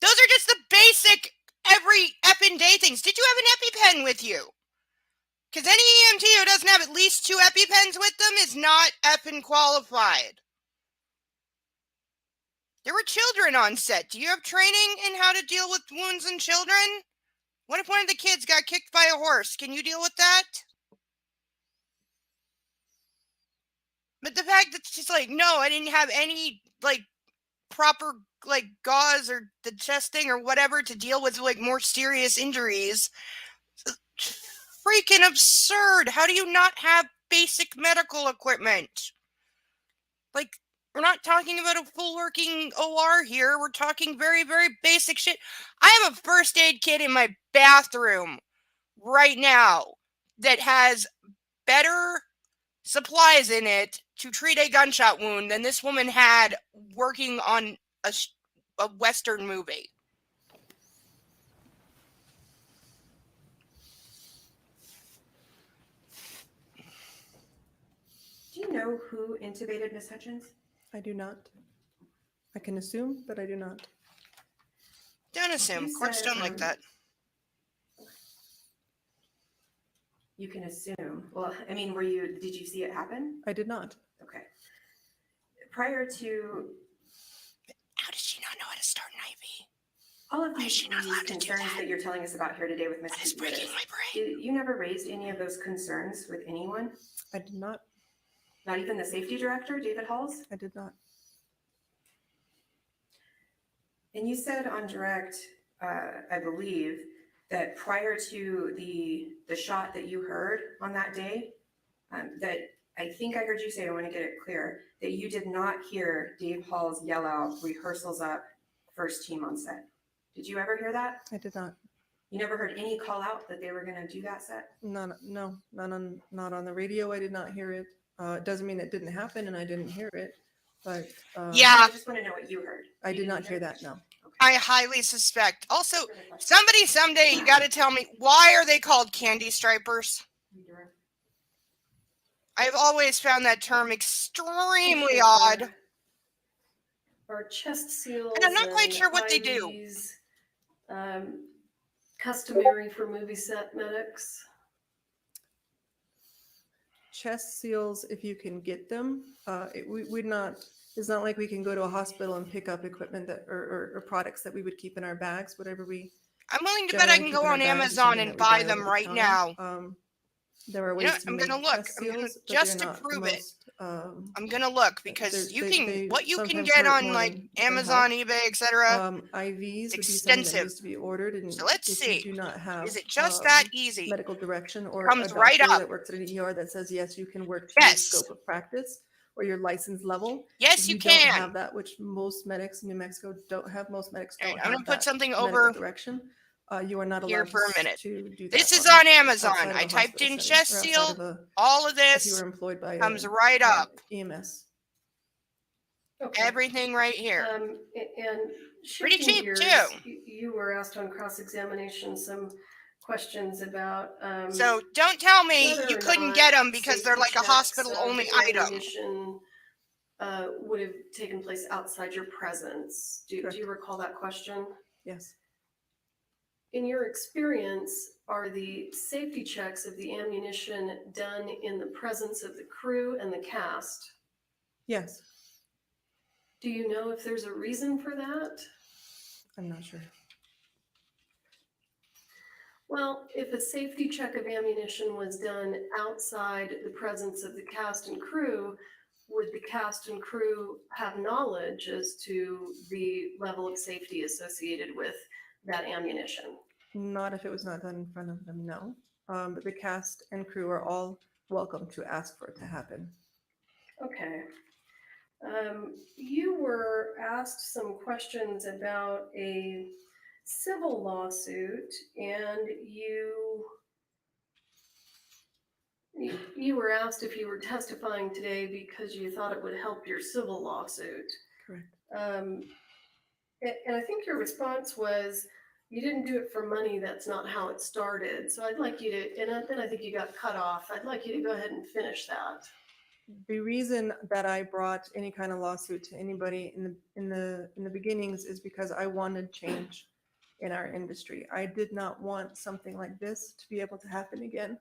those are just the basic every effing day things. Did you have an EpiPen with you? Because any EMT who doesn't have at least 2 EpiPens with them is not effing qualified. There were children on set. Do you have training in how to deal with wounds in children? What if one of the kids got kicked by a horse? Can you deal with that? But the fact that she's like, no, I didn't have any, like, proper, like, gauze or the chest thing or whatever to deal with, like, more serious injuries. Freaking absurd. How do you not have basic medical equipment? Like, we're not talking about a full working OR here. We're talking very, very basic shit. I have a first aid kit in my bathroom right now that has better supplies in it to treat a gunshot wound than this woman had working on a Western movie. Do you know who intubated Miss Hutchins? I do not. I can assume, but I do not. Don't assume. You Courts said, don't like that. You can assume. Well, I mean, did you see it happen? I did not. Okay. Prior to How does she not know how to start an IV? all of Why is these she not allowed to do concerns that? that you're telling us about here today with Ms. That is breaking Gutierrez, my brain. you never raised any of those concerns with anyone? I did not. Not even the safety director, David Halls? I did not. And you said on direct, I believe, that prior to the shot that you heard on that day, that I think I heard you say, I want to get it clear, that you did not hear Dave Halls yell out, rehearsals up, first team on set. Did you ever hear that? I did not. You never heard any call out that they were going to do that set? No, not on the radio. I did not hear it. It doesn't mean it didn't happen and I didn't hear it, but Yeah. I just want to know what you heard. I You did not didn't hear that. No. I highly suspect. Also, Further questions? somebody someday, you got to tell me, why are they called candy stripers? I've always found that term extremely odd. Our chest seals. And I'm not quite and sure what they do. IVs, customary for movie set medics. Chest seals, if you can get them, we'd not. It's not like we can go to a hospital and pick up equipment that or products that we would keep in our bags. Whatever we I'm willing to bet I generally can keep go in our on bags is Amazon something and that we buy over them the right counter. now. There are You ways know what? to I'm make gonna look. chest I'm gonna- seals, but just they're to not prove the it. most, I'm gonna look because they what you can sometimes get hurt on more like than help. Amazon, eBay, etc. IVs would be something that extensive. needs to be ordered, and So let's if see. you do not have Is it just that easy? medical direction or Comes a right doctor up. that works at an ER that says yes, you can work to Yes. your scope of practice or your license level. Yes, If you don't can. have that, which most medics in New Mexico don't have. Most medics All don't right, I'm have gonna put that something medical over direction. You are not here allowed for a minute. to do that. This is on Amazon. outside of a I typed hospital in setting chest or outside seal. of a- All of If you this were employed by comes right up. EMS. Okay. Everything right here. And Pretty shifting cheap, gears, too. You were asked on cross-examination some questions about. So don't tell me whether you or couldn't not get them because they're safety like a checks hospital of only item. ammunition, would have taken place outside your presence. Do Correct. you recall that question? Yes. In your experience, are the safety checks of the ammunition done in the presence of the crew and the cast? Yes. Do you know if there's a reason for that? I'm not sure. Well, if a safety check of ammunition was done outside the presence of the cast and crew, would the cast and crew have knowledge as to the level of safety associated with that ammunition? Not if it was not done in front of them, no. But the cast and crew are all welcome to ask for it to happen. Okay. You were asked some questions about a civil lawsuit, and you were asked if you were testifying today because you thought it would help your civil lawsuit. Correct. And I think your response was, you didn't do it for money, that's not how it started. So I'd like you to, and then I think you got cut off. I'd like you to go ahead and finish that. The reason that I brought any kind of lawsuit to anybody in the beginnings is because I wanted change in our industry. I did not want something like this to be able to happen again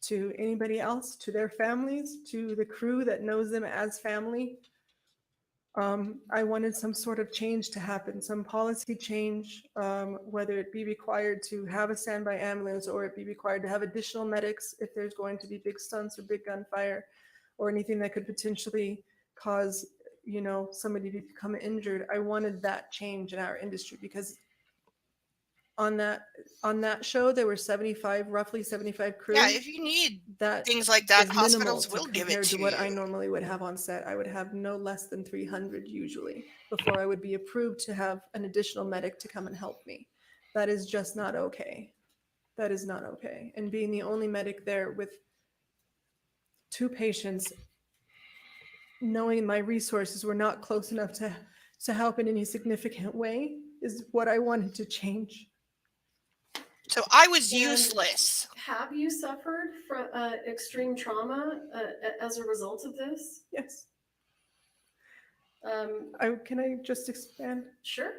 to anybody else, to their families, to the crew that knows them as family. I wanted some sort of change to happen, some policy change, whether it be required to have a standby ambulance or it be required to have additional medics if there's going to be big stunts or big gunfire or anything that could potentially cause, somebody to become injured. I wanted that change in our industry because on that show, there were roughly 75 crew. Yeah, if you need That things like that, is minimal hospitals will give it compared to to what you. I normally would have on set. I would have no less than 300 usually before I would be approved to have an additional medic to come and help me. That is just not okay. That is not okay. And being the only medic there with 2 patients, knowing my resources were not close enough to help in any significant way is what I wanted to change. So I was And- useless. Have you suffered from extreme trauma as a result of this? Yes. Um, Can I just expand? sure.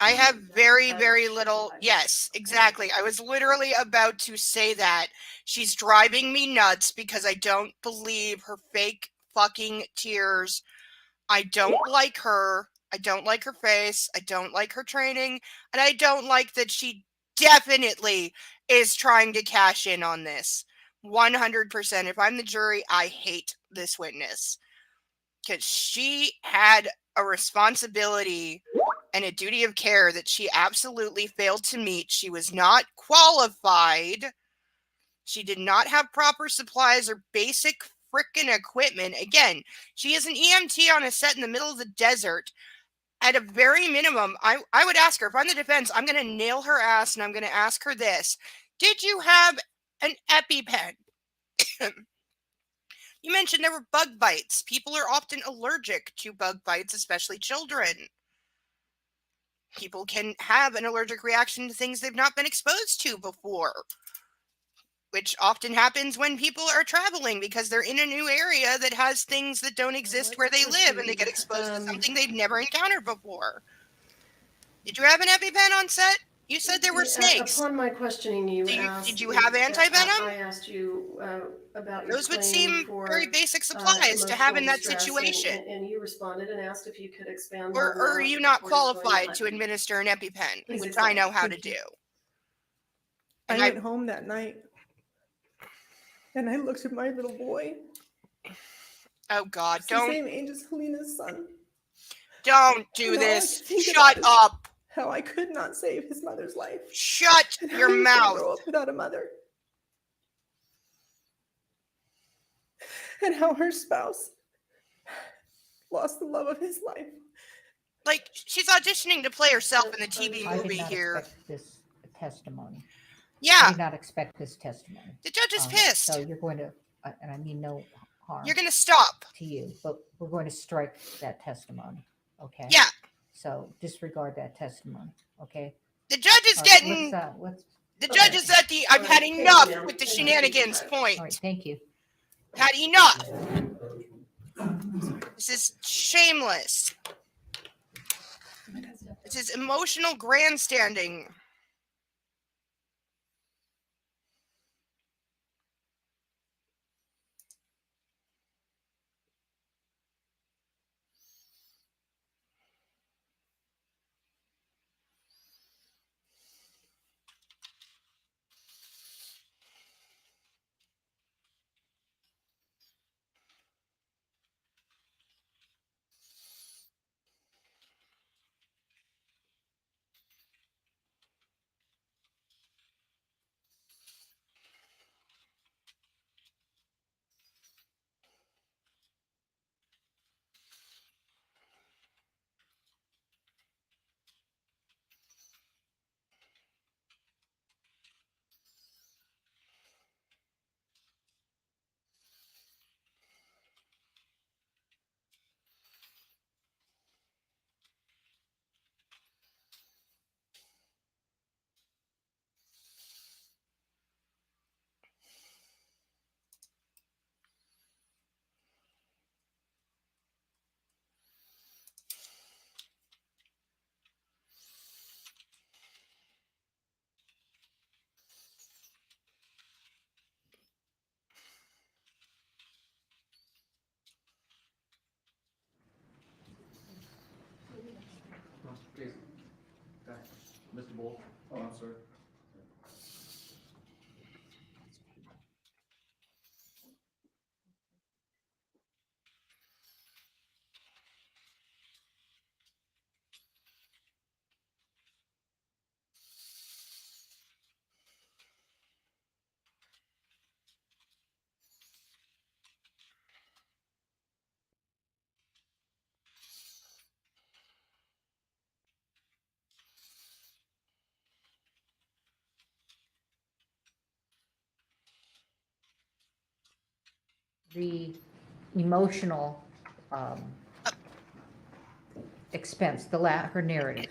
I have very, Uh, very sure, little. I- Yes, exactly. I was literally about to say that. She's driving me nuts because I don't believe her fake fucking tears. I don't like her. I don't like her face. I don't like her training. And I don't like that she definitely is trying to cash in on this. 100%. If I'm the jury, I hate this witness. Because she had a responsibility and a duty of care that she absolutely failed to meet. She was not qualified. She did not have proper supplies or basic frickin' equipment. Again, she is an EMT on a set in the middle of the desert. At a very minimum, I would ask her, if I'm the defense, I'm going to nail her ass and I'm going to ask her this. Did you have an EpiPen? You mentioned there were bug bites. People are often allergic to bug bites, especially children. People can have an allergic reaction to things they've not been exposed to before, which often happens when people are traveling because they're in a new area that has things that don't exist where they live and they get exposed to something they've never encountered before. Did you have an EpiPen on set? You said there were snakes. Upon my questioning, you Did asked. you have antivenom? I asked you about your Those would claim seem for very basic supplies to have in emotional that distress, situation. and you responded and asked if you could expand Or on are that you not before just going qualified back. to administer an EpiPen, Please which explain. I know how to Thank you. do? I And went home that night and I looked at my little boy. oh God, He's the don't same age as Helena's son. do And all I this. could think Shut about is up. How I could not save his mother's life. Shut And how your he was gonna mouth. grow up without a mother. And how her spouse lost the love of his life. Like, she's auditioning to play herself in the TV I movie did not here. expect this testimony. I Yeah, did not expect this testimony. the judge is So pissed. you're going to, and I mean no harm You're going to stop. to you, but we're going to strike that testimony, okay? Yeah, So disregard that testimony, okay? the judge is All right, getting, let's, the judge is at the, I've had Alright, enough thank you. with the shenanigans all point. right, thank you. Had enough. This is shameless. This is emotional grandstanding. Jason. Mr. Bull. Oh, I'm sorry. The emotional expense, her narrative.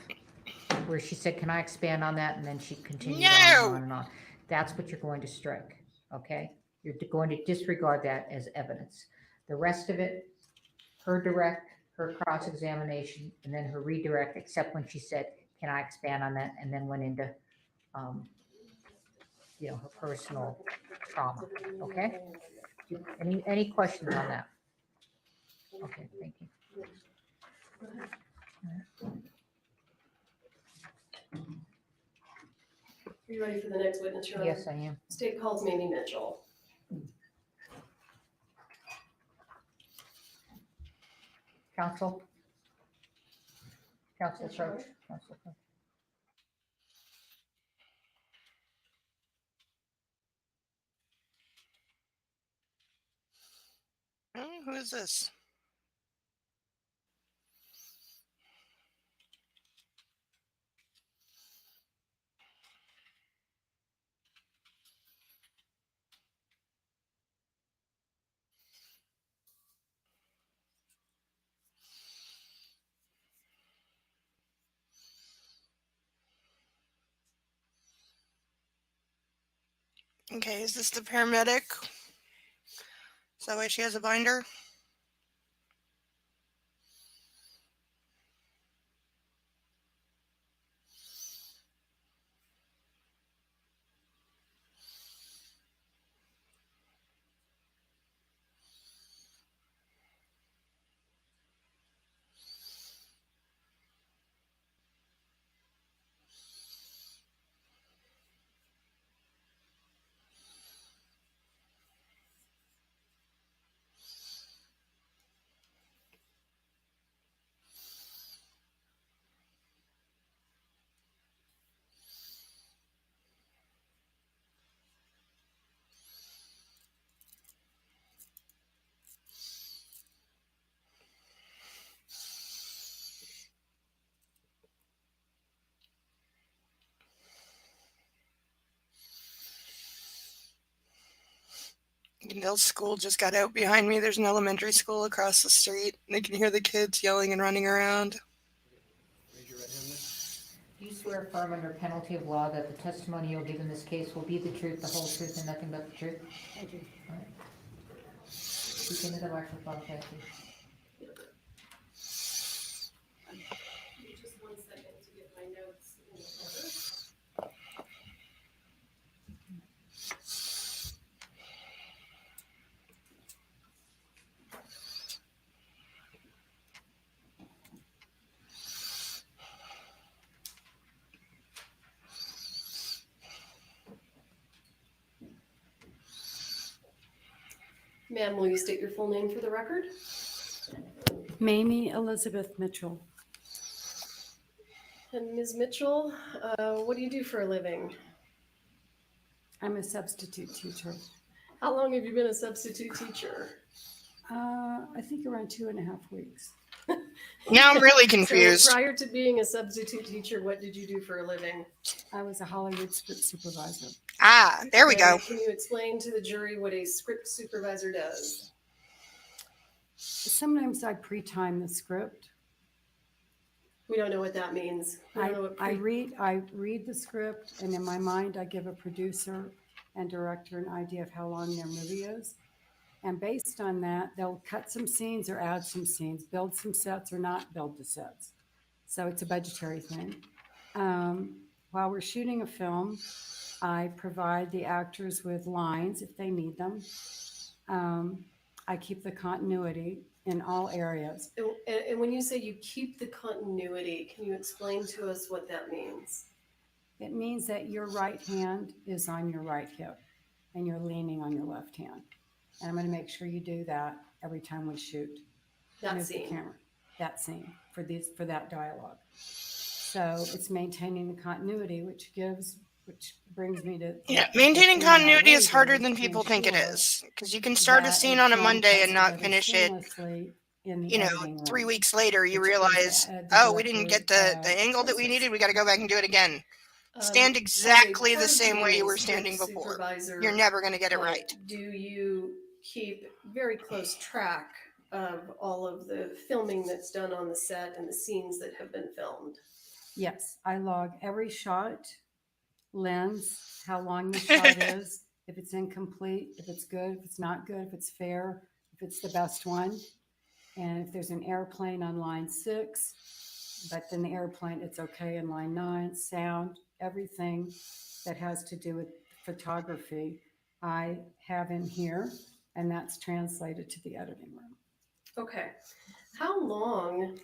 where she said, can I expand on that? And then she continued No. on and on. That's what you're going to strike, okay? You're going to disregard that as evidence. The rest of it, her direct, her cross-examination, and then her redirect, except when she said, can I expand on that? And then went into, her personal trauma, okay? Any questions on that? Okay, thank you. Are you ready for the next witness, Your Honor? Yes, I am. State calls Mamie Mitchell. Counsel? Counsel Search? Counsel Search. Oh, who is this? Okay, is this the paramedic? Is that why she has a binder? Kendall's school just got out behind me. There's an elementary school across the street. They can hear the kids yelling and running around. Raise your right hand, miss. Do you swear affirm under penalty of law that the testimony you'll give in this case will be the truth, the whole truth, and nothing but the truth? I do. All right. Speak into the microphone, thank you. Just 1 second to get my notes in order. Ma'am, will you state your full name for the record? Mamie Elizabeth Mitchell. And Ms. Mitchell, what do you do for a living? I'm a substitute teacher. How long have you been a substitute teacher? I think around 2.5 weeks. Now I'm really So confused. prior to being a substitute teacher, what did you do for a living? I was a Hollywood script supervisor. Ah, there we go. And can you explain to the jury what a script supervisor does? Sometimes I pre-time the script. We don't know what that means. We don't know what I read the script, and in my mind, I give a producer and director an idea of how long their movie is. And based on that, they'll cut some scenes or add some scenes, build some sets or not build the sets. So it's a budgetary thing. While we're shooting a film, I provide the actors with lines if they need them. I keep the continuity in all areas. And when you say you keep the continuity, can you explain to us what that means? It means that your right hand is on your right hip and you're leaning on your left hand. And I'm going to make sure you do that every time we shoot. That Move the scene. camera, that scene for that dialogue. So it's maintaining the continuity, which brings me to. Yeah, maintaining the thing I continuity is really harder do than to people think it ensure is. Because you can start a that scene on a film Monday cuts and not together finish it. seamlessly in the editing 3 room. weeks later, you which gives realize, the oh, we didn't director, get the angle that we choices. needed. We got to go back and do it again. Stand exactly the same way you were standing before. You're never going to get it right. Do you keep very close track of all of the filming that's done on the set and the scenes that have been filmed? Yes, I log every shot, lens, how long the shot is, if it's incomplete, if it's good, if it's not good, if it's fair, if it's the best one. And if there's an airplane on line 6, but then the airplane, it's okay in line 9, sound, everything that has to do with photography, I have in here, and that's translated to the editing room. Okay. How long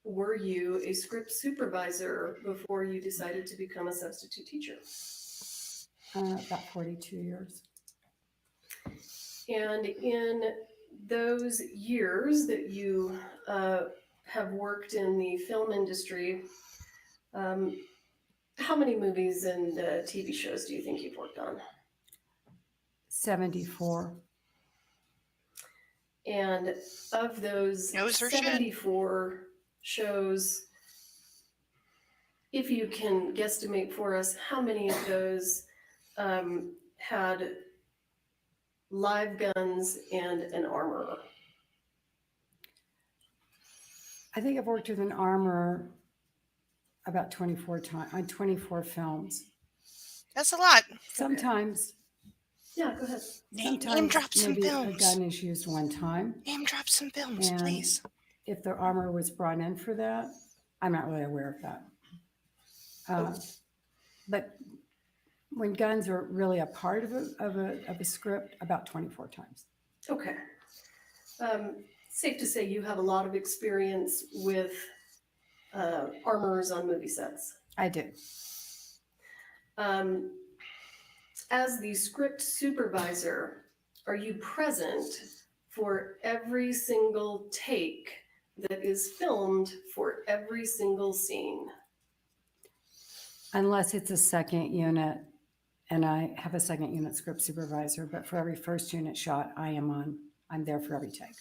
were you a script supervisor before you decided to become a substitute teacher? About 42 years. And in those years that you have worked in the film industry, how many movies and TV shows do you think you've worked on? 74. And of those Knows her shit. 74 shows, if you can guesstimate for us, how many of those had live guns and an armorer? I think I've worked with an armorer about 24 times on 24 films. That's a lot. Sometimes, Yeah, go ahead. Name sometimes drop some maybe a films. gun is used one time. Name drop some films, And please. if the armor was brought in for that, I'm not really aware of that. But when guns are really a part of a script, about 24 times. Okay. Safe to say you have a lot of experience with armorers on movie sets. I do. As the script supervisor, are you present for every single take that is filmed for every single scene? Unless it's a second unit, and I have a second unit script supervisor, but for every first unit shot, I'm there for every take.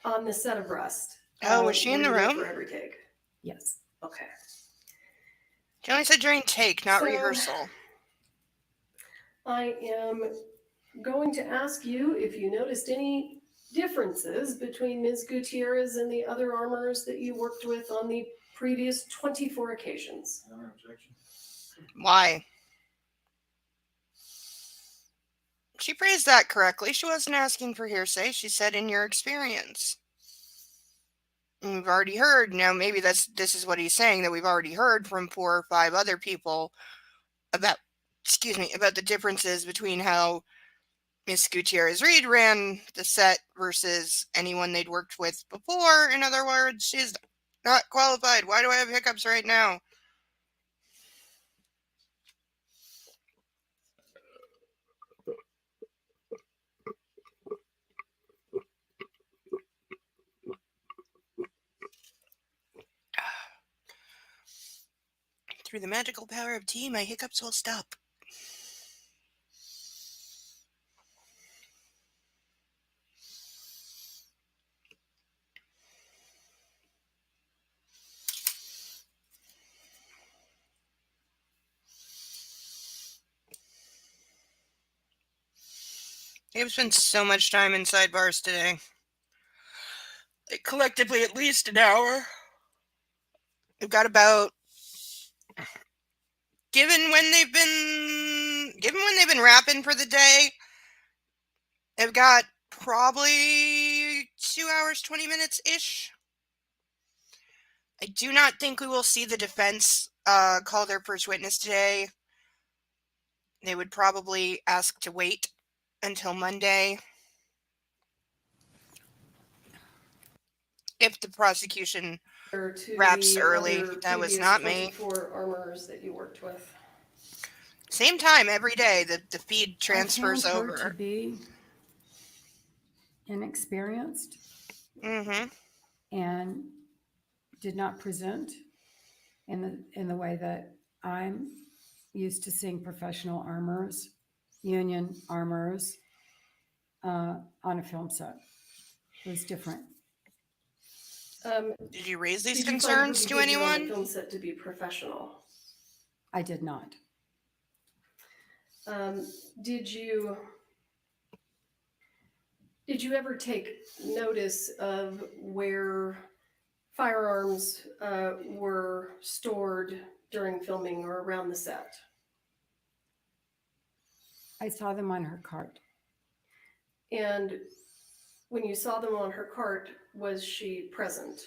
On the set of Rust. Oh, was she in were the you there room? For every take. Yes. Okay. She only said during take, not So- rehearsal. I am going to ask you if you noticed any differences between Ms. Gutierrez and the other armorers that you worked with on the previous 24 occasions. No objection. Why? She phrased that correctly. She wasn't asking for hearsay. She said, in your experience. And we've already heard, now maybe this is what he's saying, that we've already heard from 4 or 5 other people about the differences between how Miss Gutierrez Reed ran the set versus anyone they'd worked with before. In other words, she's not qualified. Why do I have hiccups right now? Through the magical power of tea, my hiccups will stop. I've spent so much time in sidebars today. Like, collectively at least an hour. We've got about, given when they've been rapping for the day, I've got probably 2 hours, 20 minutes ish. I do not think we will see the defense call their first witness today. They would probably ask to wait until Monday. If the prosecution Or to wraps the early, other that was previous not me. 24 armorers that you worked with. Same time every day, the feed transfers I found her over. to be inexperienced Mm-hmm. and did not present in the way that I'm used to seeing professional armorers, union armorers on a film set. It was different. Did you raise these Did you find concerns her to behavior on the anyone? film set to be professional? I did not. Did you ever take notice of where firearms were stored during filming or around the set? I saw them on her cart. And when you saw them on her cart, was she present?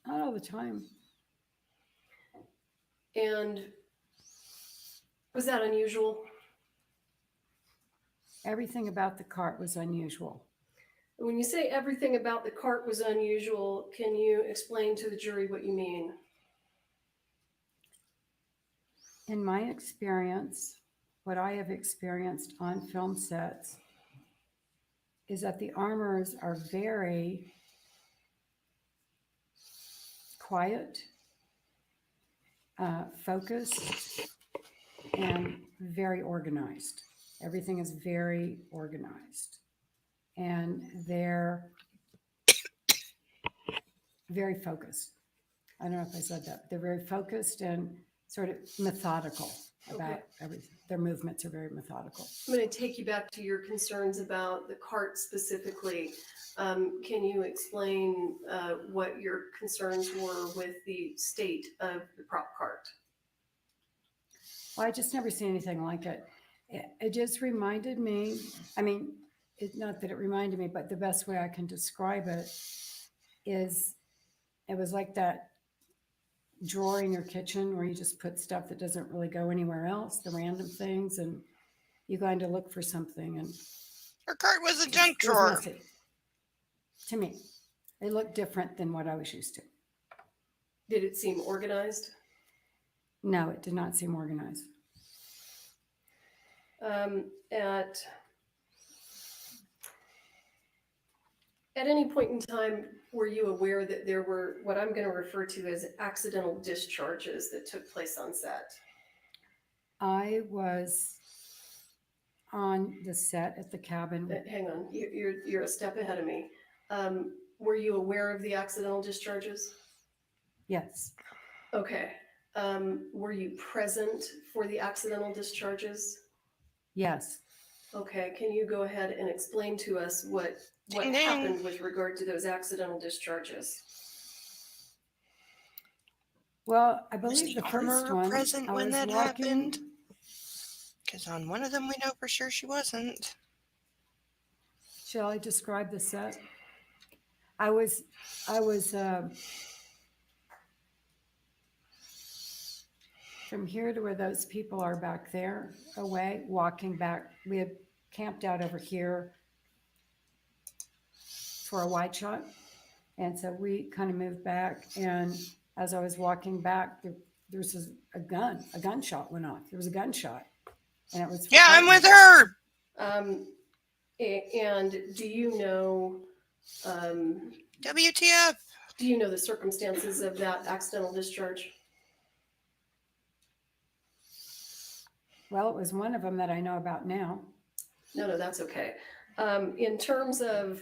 Not all the time. And was that unusual? Everything about the cart was unusual. When you say everything about the cart was unusual, can you explain to the jury what you mean? In my experience, what I have experienced on film sets is that the armors are very quiet, focused, and very organized. Everything is very organized. And they're very focused. I don't know if I said that. They're very focused and sort of methodical about Okay. everything. Their movements are very methodical. I'm going to take you back to your concerns about the cart specifically. Can you explain what your concerns were with the state of the prop cart? Well, I just never seen anything like it. It just reminded me, I mean, not that it reminded me, but the best way I can describe it is it was like that drawer in your kitchen where you just put stuff that doesn't really go anywhere else, the random things, and you go in to look for something and Her cart was a junk it was drawer. messy. To me, it looked different than what I was used to. Did it seem organized? No, it did not seem organized. At any point in time, were you aware that there were what I'm going to refer to as accidental discharges that took place on set? I was on the set at the cabin. Hang on, you're a step ahead of me. Were you aware of the accidental discharges? Yes, Okay. Were you present for the accidental discharges? yes. Okay, can you go ahead and explain to us what Ding, ding. happened with regard to those accidental discharges? Well, I Was believe the the first armorer one. present I when was that walking- happened? Because on one of them, we know for sure she wasn't. Shall I describe the set? I was from here to where those people are back there away, walking back. We had camped out over here for a wide shot. And so we kind of moved back. And as I was walking back, there was a gunshot went off. There was a gunshot. And it was. Yeah, I'm with frightening. her. And do you know WTF? the circumstances of that accidental discharge? Well, it was one of them that I know about now. No, that's okay. In terms of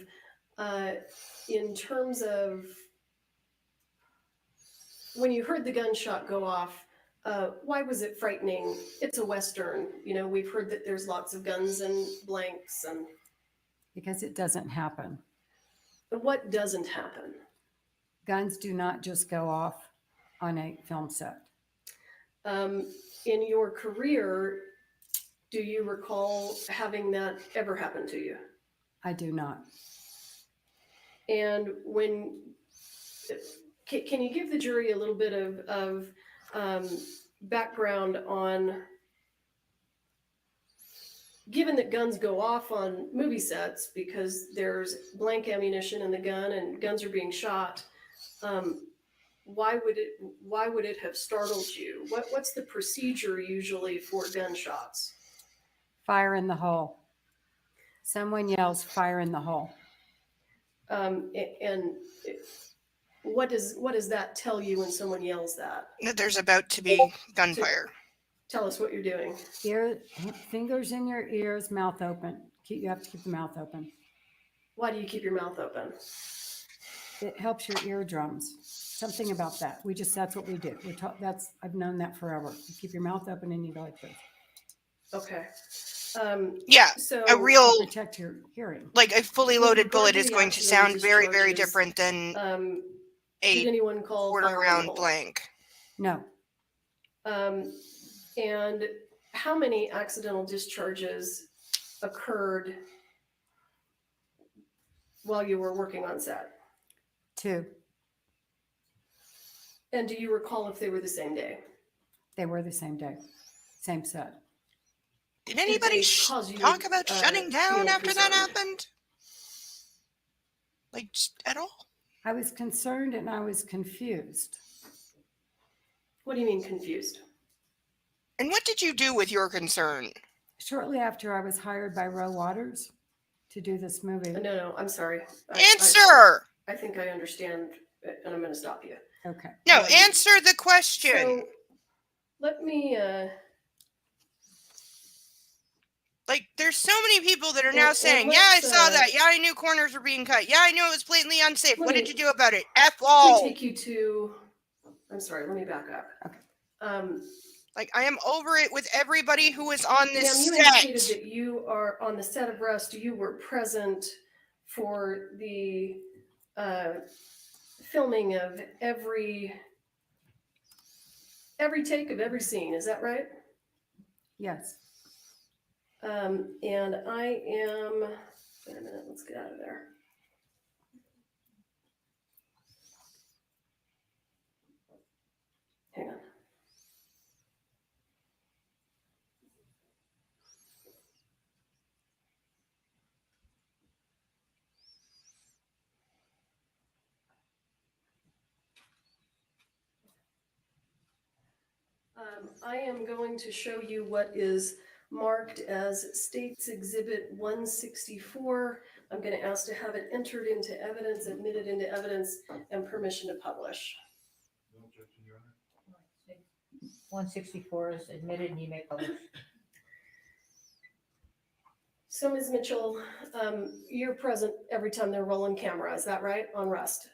when you heard the gunshot go off, why was it frightening? It's a Western. You know, we've heard that there's lots of guns and blanks and Because it doesn't happen. what doesn't happen? Guns do not just go off on a film set. In your career, do you recall having that ever happen to you? I do not. And can you give the jury a little bit of background on, given that guns go off on movie sets because there's blank ammunition in the gun and guns are being shot, why would it have startled you? What's the procedure usually for gunshots? Fire in the hole. Someone yells, fire in the hole. And what does that tell you when someone yells that? That there's about to be gunfire. Tell us what you're doing. Fingers in your ears, mouth open. You have to keep the mouth open. Why do you keep your mouth open? It helps your eardrums. Something about that. That's what we do. I've known that forever. You keep your mouth open and you go like this. Okay. Yeah, So a real, Protect your hearing. like a fully With loaded regard bullet to is the going to accidental sound very, very discharges, different than did a anyone call quarter fire on the round hole? blank. No, And how many accidental discharges occurred while you were working on set? 2. And do you recall if they were the same day? They were the same day, same set. Did Did anybody they cause you, talk about shutting down feel after that concerned? happened? Like, just at all? I was concerned and I was confused. What do you mean confused? And what did you do with your concern? Shortly after I was hired by Roe Waters to do this movie. No, I'm sorry. Answer! I think I understand, and I'm going to stop you. Okay. No, answer the question. So let me, Like, there's so many people that are now Well, saying, yeah, I let's, saw that. Yeah, I knew corners were being cut. Yeah, I knew it was blatantly unsafe. Let What did me- you do about it? F let all. me take you to, I'm sorry, let me back up. Okay. Like, I am over it with everybody who was on Ma'am, this you set. indicated that you are on the set of Rust. You were present for the filming of every take of every scene. Is that right? Yes. And I am. Wait a minute. Let's get out of there. Hang on. I am going to show you what is marked as States Exhibit 164. I'm going to ask to have it entered into evidence, admitted into evidence, and permission to publish. No objection, Your Honor. 164 is admitted and you may publish. So, Ms. Mitchell, you're present every time they're rolling camera, is that right, on Rust?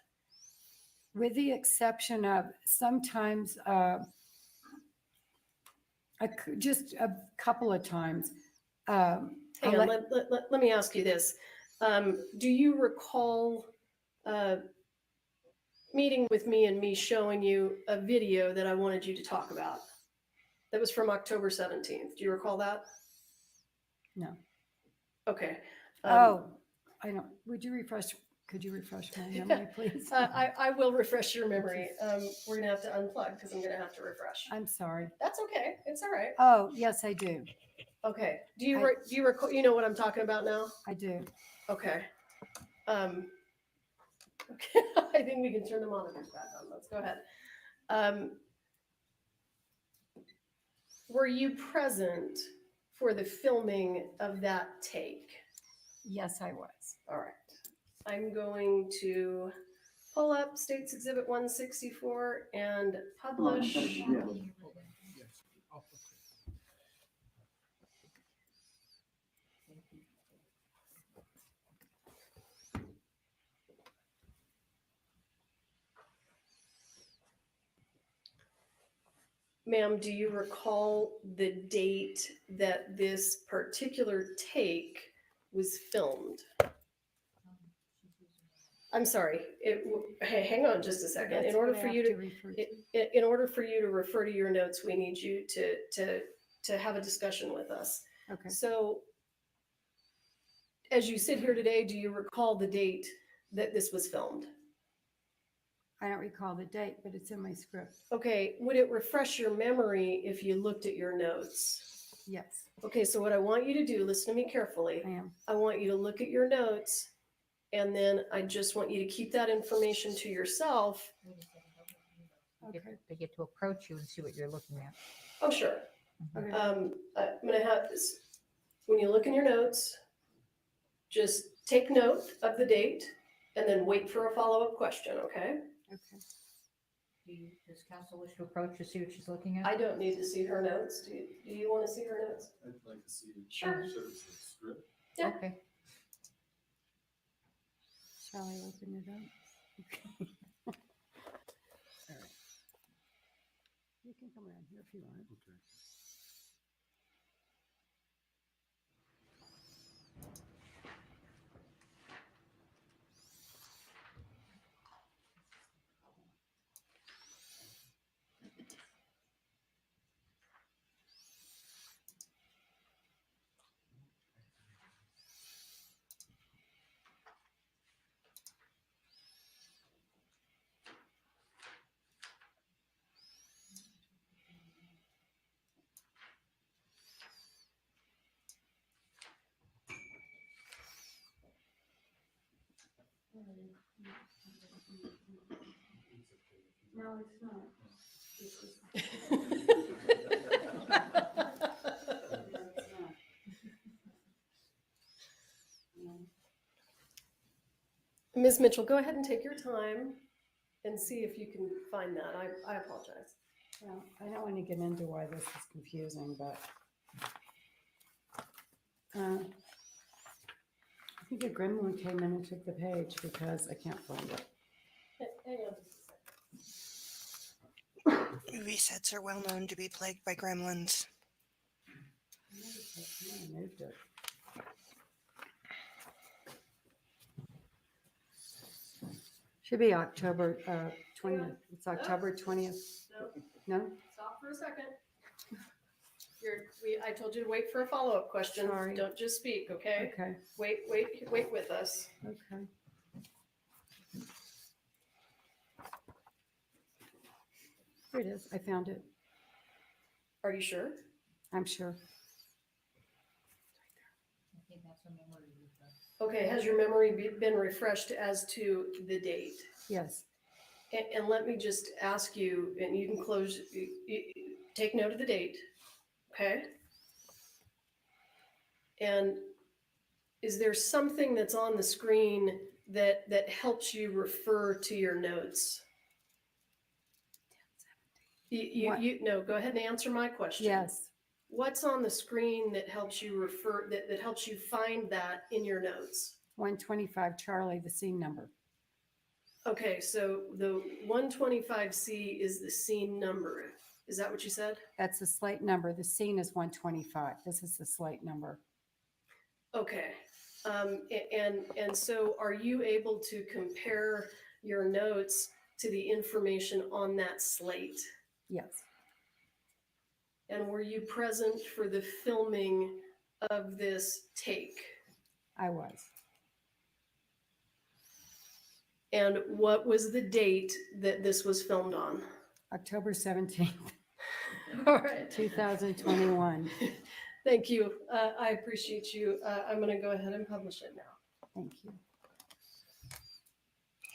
With the exception of sometimes, just a couple of times. Hang on, let me ask you this. Do you recall meeting with me and me showing you a video that I wanted you to talk about? That was from October 17th. Do you recall that? No. Okay. I don't, could you refresh my memory, please? I will refresh your memory. We're gonna have to unplug because I'm gonna have to refresh. I'm sorry. That's okay. It's all right. Oh, yes, I do. Okay. Do you recall? You know what I'm talking about now? I do. Okay. Okay. I think we can turn the monitors back on. Let's go ahead. Were you present for the filming of that take? Yes, I was. All right. I'm going to pull up States Exhibit 164 and publish. Yes. Oh, okay. Ma'am, do you recall the date that this particular take was filmed? I'm sorry. Hey, hang on just a second. That's In order what I for have you to refer to. in order for you to refer to your notes, we need you to have a discussion with us. Okay. So, as you sit here today, do you recall the date that this was filmed? I don't recall the date, but it's in my script. Okay, would it refresh your memory if you looked at your notes? Yes, Okay, so what I want you to do, listen to me carefully. I am. I want you to look at your notes, and then I just want you to keep that information to yourself. They get to approach you and see what you're looking at. Oh, sure. Okay. I'm gonna have this, when you look in your notes, just take note of the date and then wait for a follow-up question, okay? Okay. Does council wish to approach to see what she's looking at? I don't need to see her notes. Do you want to see her notes? I'd like to see. Sure. Script. Yeah. Okay. Shall I open it up? All right. You can come around here if you want. Okay. No, it's not. Ms. Mitchell, go ahead and take your time and see if you can find that. I apologize. Well, I don't want to get into why this is confusing, but I think a gremlin came in and took the page because I can't find it. Hang on just a second. Movie sets are well known to be plagued by gremlins. I moved it. Should be October 20th. It's October 20th. No, No? stop for a second. I told you to wait for a follow-up question. Sorry. Don't just speak, okay? Okay, Wait with us. okay. Here it is. I found it. Are you sure? I'm sure. Okay, has your memory been refreshed as to the date? Yes. And let me just ask you, and you can close, take note of the date, okay? And is there something that's on the screen that helps you refer to your notes? What? No, go ahead and answer my question. Yes. What's on the screen that helps you refer, that helps you find that in your notes? 125 Charlie, the scene number. Okay, so the 125C is the scene number. Is that what you said? That's the slate number. The scene is 125. This is the slate number. Okay. And so are you able to compare your notes to the information on that slate? Yes. And were you present for the filming of this take? I was. And what was the date that this was filmed on? October 17th, All right. 2021. Thank you. I appreciate you. I'm going to go ahead and publish it now. Thank you.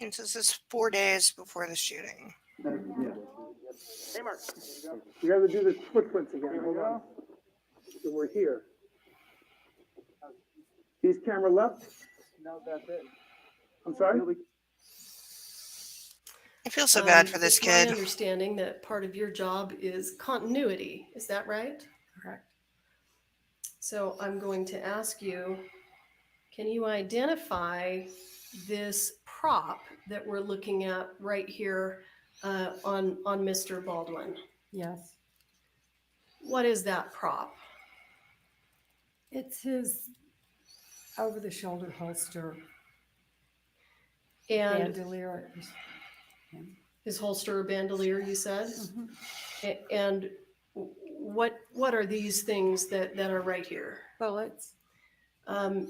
And so this is 4 days before the shooting. Hey, Mark. We got to do the footprints again. Hold on. So we're here. He's camera left? No, that's it. I'm sorry? I feel so bad for this It's my kid. understanding that part of your job is continuity. Is that right? Correct. So I'm going to ask you, can you identify this prop that we're looking at right here on Mr. Baldwin? Yes. What is that prop? It's his over-the-shoulder holster And bandolier. his holster or bandolier, you said? Mhm. And what are these things that are right here? Bullets. And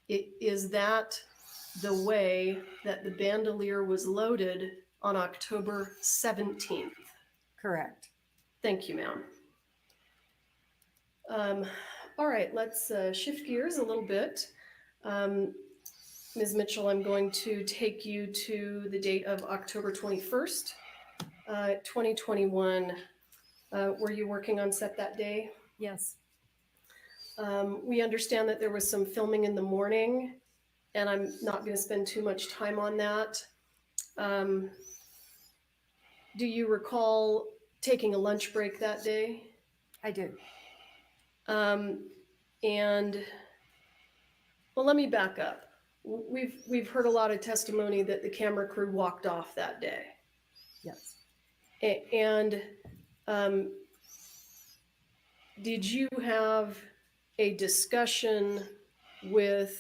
is that the way that the bandolier was loaded on October 17th? Correct. Thank you, ma'am. All right, let's shift gears a little bit. Ms. Mitchell, I'm going to take you to the date of October 21st, 2021. Were you working on set that day? Yes. We understand that there was some filming in the morning, and I'm not going to spend too much time on that. Do you recall taking a lunch break that day? I do. And well, let me back up. We've heard a lot of testimony that the camera crew walked off that day. Yes. And did you have a discussion with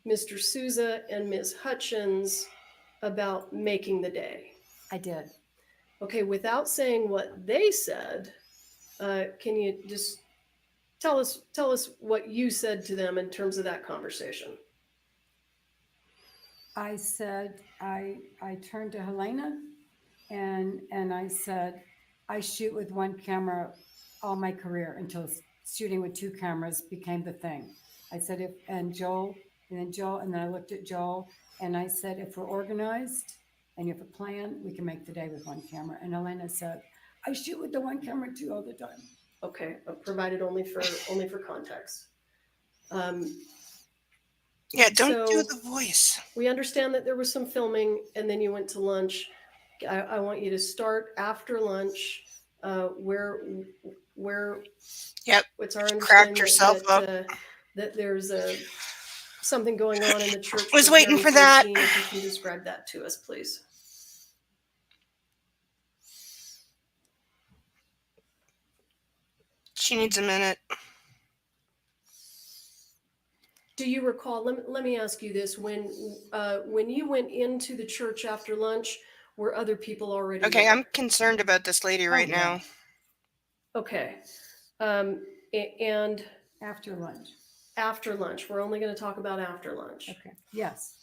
Mr. Souza and Ms. Hutchins about making the day? I did. Okay, without saying what they said, can you just tell us what you said to them in terms of that conversation? I said, I turned to Helena and I said, I shoot with one camera all my career until shooting with two cameras became the thing. I said, and Joel And then Joel, and then I looked at Joel and I said, if we're organized and you have a plan, we can make the day with one camera. And Elena said, I shoot with the one camera too all the time. Okay, provided only for context. Yeah, don't do So- the voice. We understand that there was some filming and then you went to lunch. I want you to start after lunch, where Yep, it's our cracked understanding yourself that, up. that there's something going on in the church. Was waiting for preparing that. a scene. If you can describe that to us, please. She needs a minute. Do you recall, let me ask you this, when you went into the church after lunch, were other people already Okay, there? I'm concerned about this lady right yeah. now. Okay. And After lunch. after lunch, we're only going to talk about after lunch. Okay. Yes.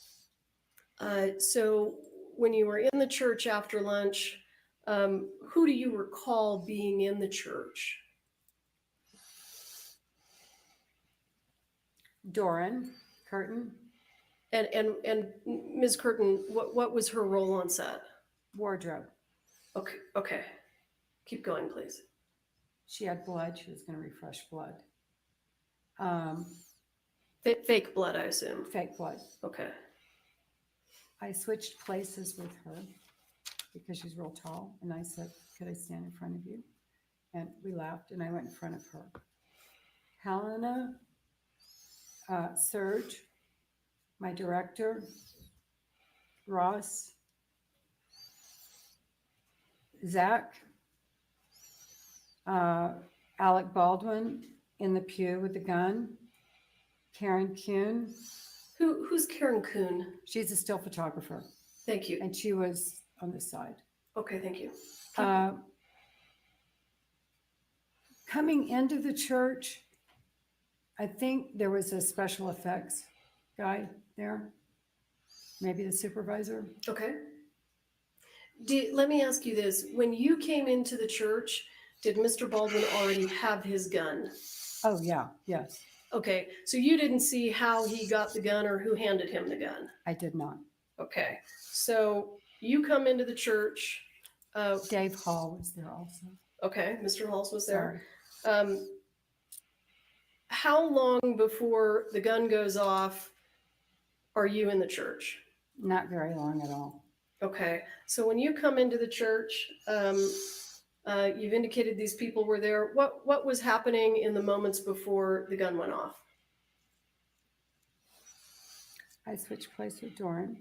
So when you were in the church after lunch, who do you recall being in the church? Doran Curtin, And Ms. Curtin, what was her role on set? wardrobe. Okay. Keep going, please. She had blood. She was going to refresh blood. Fake blood, I assume. Fake blood. Okay. I switched places with her because she's real tall. And I said, could I stand in front of you? And we laughed and I went in front of her. Helena, Serge, my director, Ross, Zach, Alec Baldwin in the pew with the gun, Karen Kuhn. Who's Karen Kuhn? She's a still photographer, Thank you. and she was on the side. Okay, thank you. Coming into the church, I think there was a special effects guy there, maybe the supervisor. Okay. Let me ask you this. When you came into the church, did Mr. Baldwin already have his gun? Oh, yeah, yes, Okay, so you didn't see how he got the gun or who handed him the gun? I did not. Okay, so you come into the church. Dave Hall was there also. Okay, Mr. Halls was there. Sorry. How long before the gun goes off are you in the church? Not very long at all. Okay, so when you come into the church, you've indicated these people were there. What was happening in the moments before the gun went off? I switched place with Doran.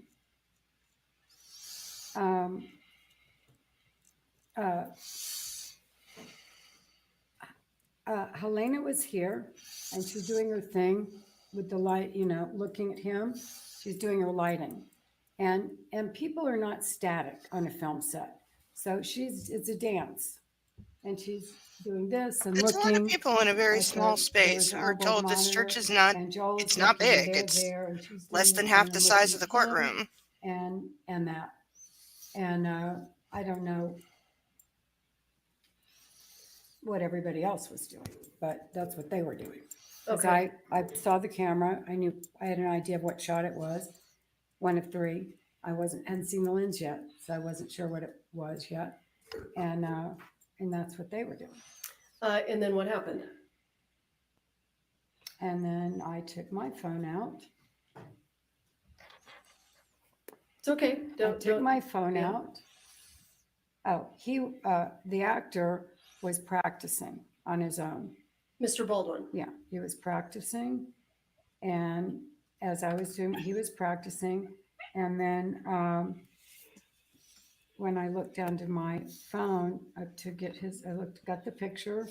Helena was here and she's doing her thing with the light, looking at him. She's doing her lighting. And people are not static on a film set. So it's a dance. And she's doing this and It's a lot looking. of people in a very at small the- space. there's an We're elbow told this monitor, church is not and Joel is it's not looking, and big. they're It's there, and she's less doing than this, half and the I'm size looking of the at him, courtroom. and that. And I don't know what everybody else was doing, but that's what they were doing. Because Okay. I saw the camera, I had an idea of what shot it was, one of three. I hadn't seen the lens yet, so I wasn't sure what it was yet. And that's what they were doing. And then what happened? And then I took my phone out. It's okay. I took my phone yeah. out. Oh, the actor was practicing on his own. Mr. Baldwin. Yeah, he was practicing. And as I was doing, he was practicing. And then when I looked down to my phone got the picture.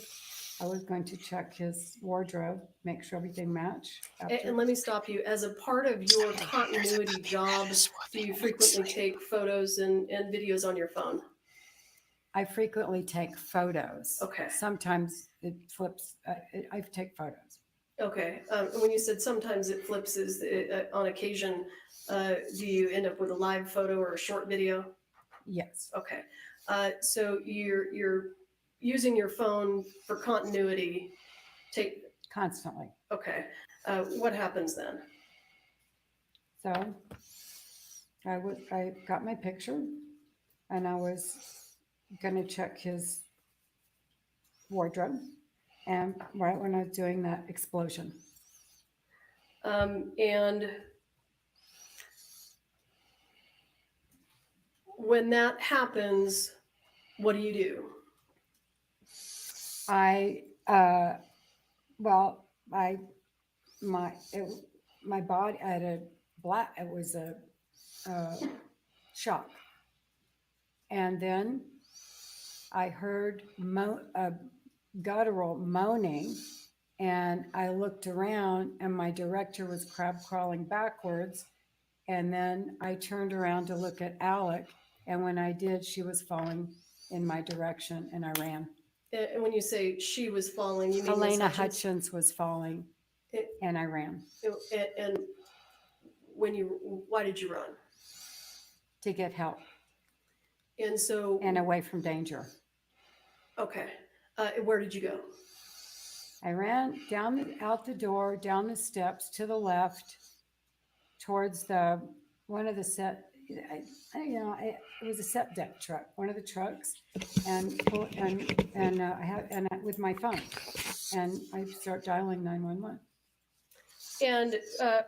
I was going to check his wardrobe, make sure everything matched. And let me stop you. As a part of your continuity job, do you frequently take photos and videos on your phone? I frequently take photos. Okay. Sometimes it flips. I take photos. Okay. When you said sometimes it flips, is on occasion, do you end up with a live photo or a short video? Yes. Okay. So you're using your phone for continuity. Constantly. Okay. What happens then? So I got my picture and I was gonna check his wardrobe and right when I was doing that explosion. And when that happens, what do you do? My body, I had it was a shock. And then I heard a guttural moaning and I looked around and my director was crab crawling backwards. And then I turned around to look at Alec. And when I did, she was falling in my direction and I ran. And when you say she was falling, you mean Miss Helena Hutchins? Hutchins was falling and I ran And why did you run? to get help And so, and away from danger. okay, where did you go? I ran out the door, down the steps to the left, towards one of the set. It was a set deck truck, one of the trucks, and with my phone, and I start dialing 911. And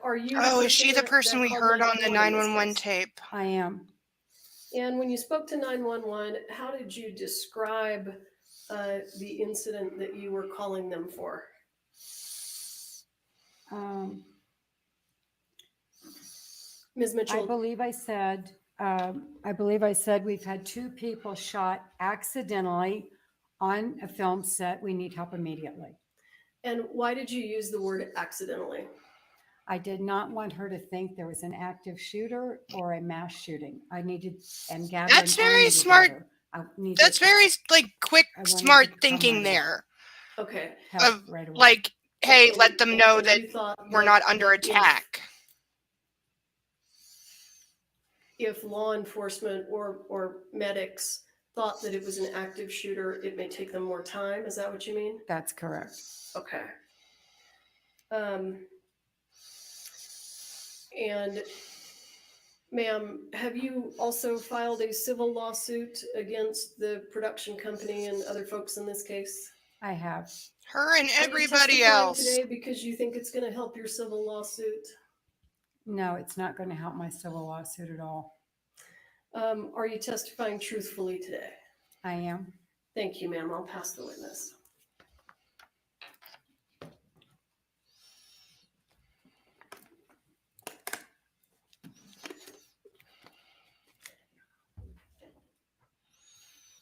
are you? Oh, is she the that person we called heard on the 911 in this 911 case? tape? I am. And when you spoke to 911, how did you describe the incident that you were calling them for? Ms. I Mitchell, believe I said we've had 2 people shot accidentally on a film set. We need help immediately. and why did you use the word accidentally? I did not want her to think there was an active shooter or a mass shooting. I needed and gathering. That's very army smart. together. I needed That's very quick, I wanted to smart come thinking right there. Okay. help right away. Like, hey, And- let them know and that you thought we're that- not under that attack. If law enforcement or medics thought that it was an active shooter, it may take them more time. Is that what you mean? That's correct. Okay. And ma'am, have you also filed a civil lawsuit against the production company and other folks in this case? I have. Her and Are you everybody testifying else. today because you think it's going to help your civil lawsuit? No, it's not going to help my civil lawsuit at all. Are you testifying truthfully today? I am. Thank you, ma'am. I'll pass the witness.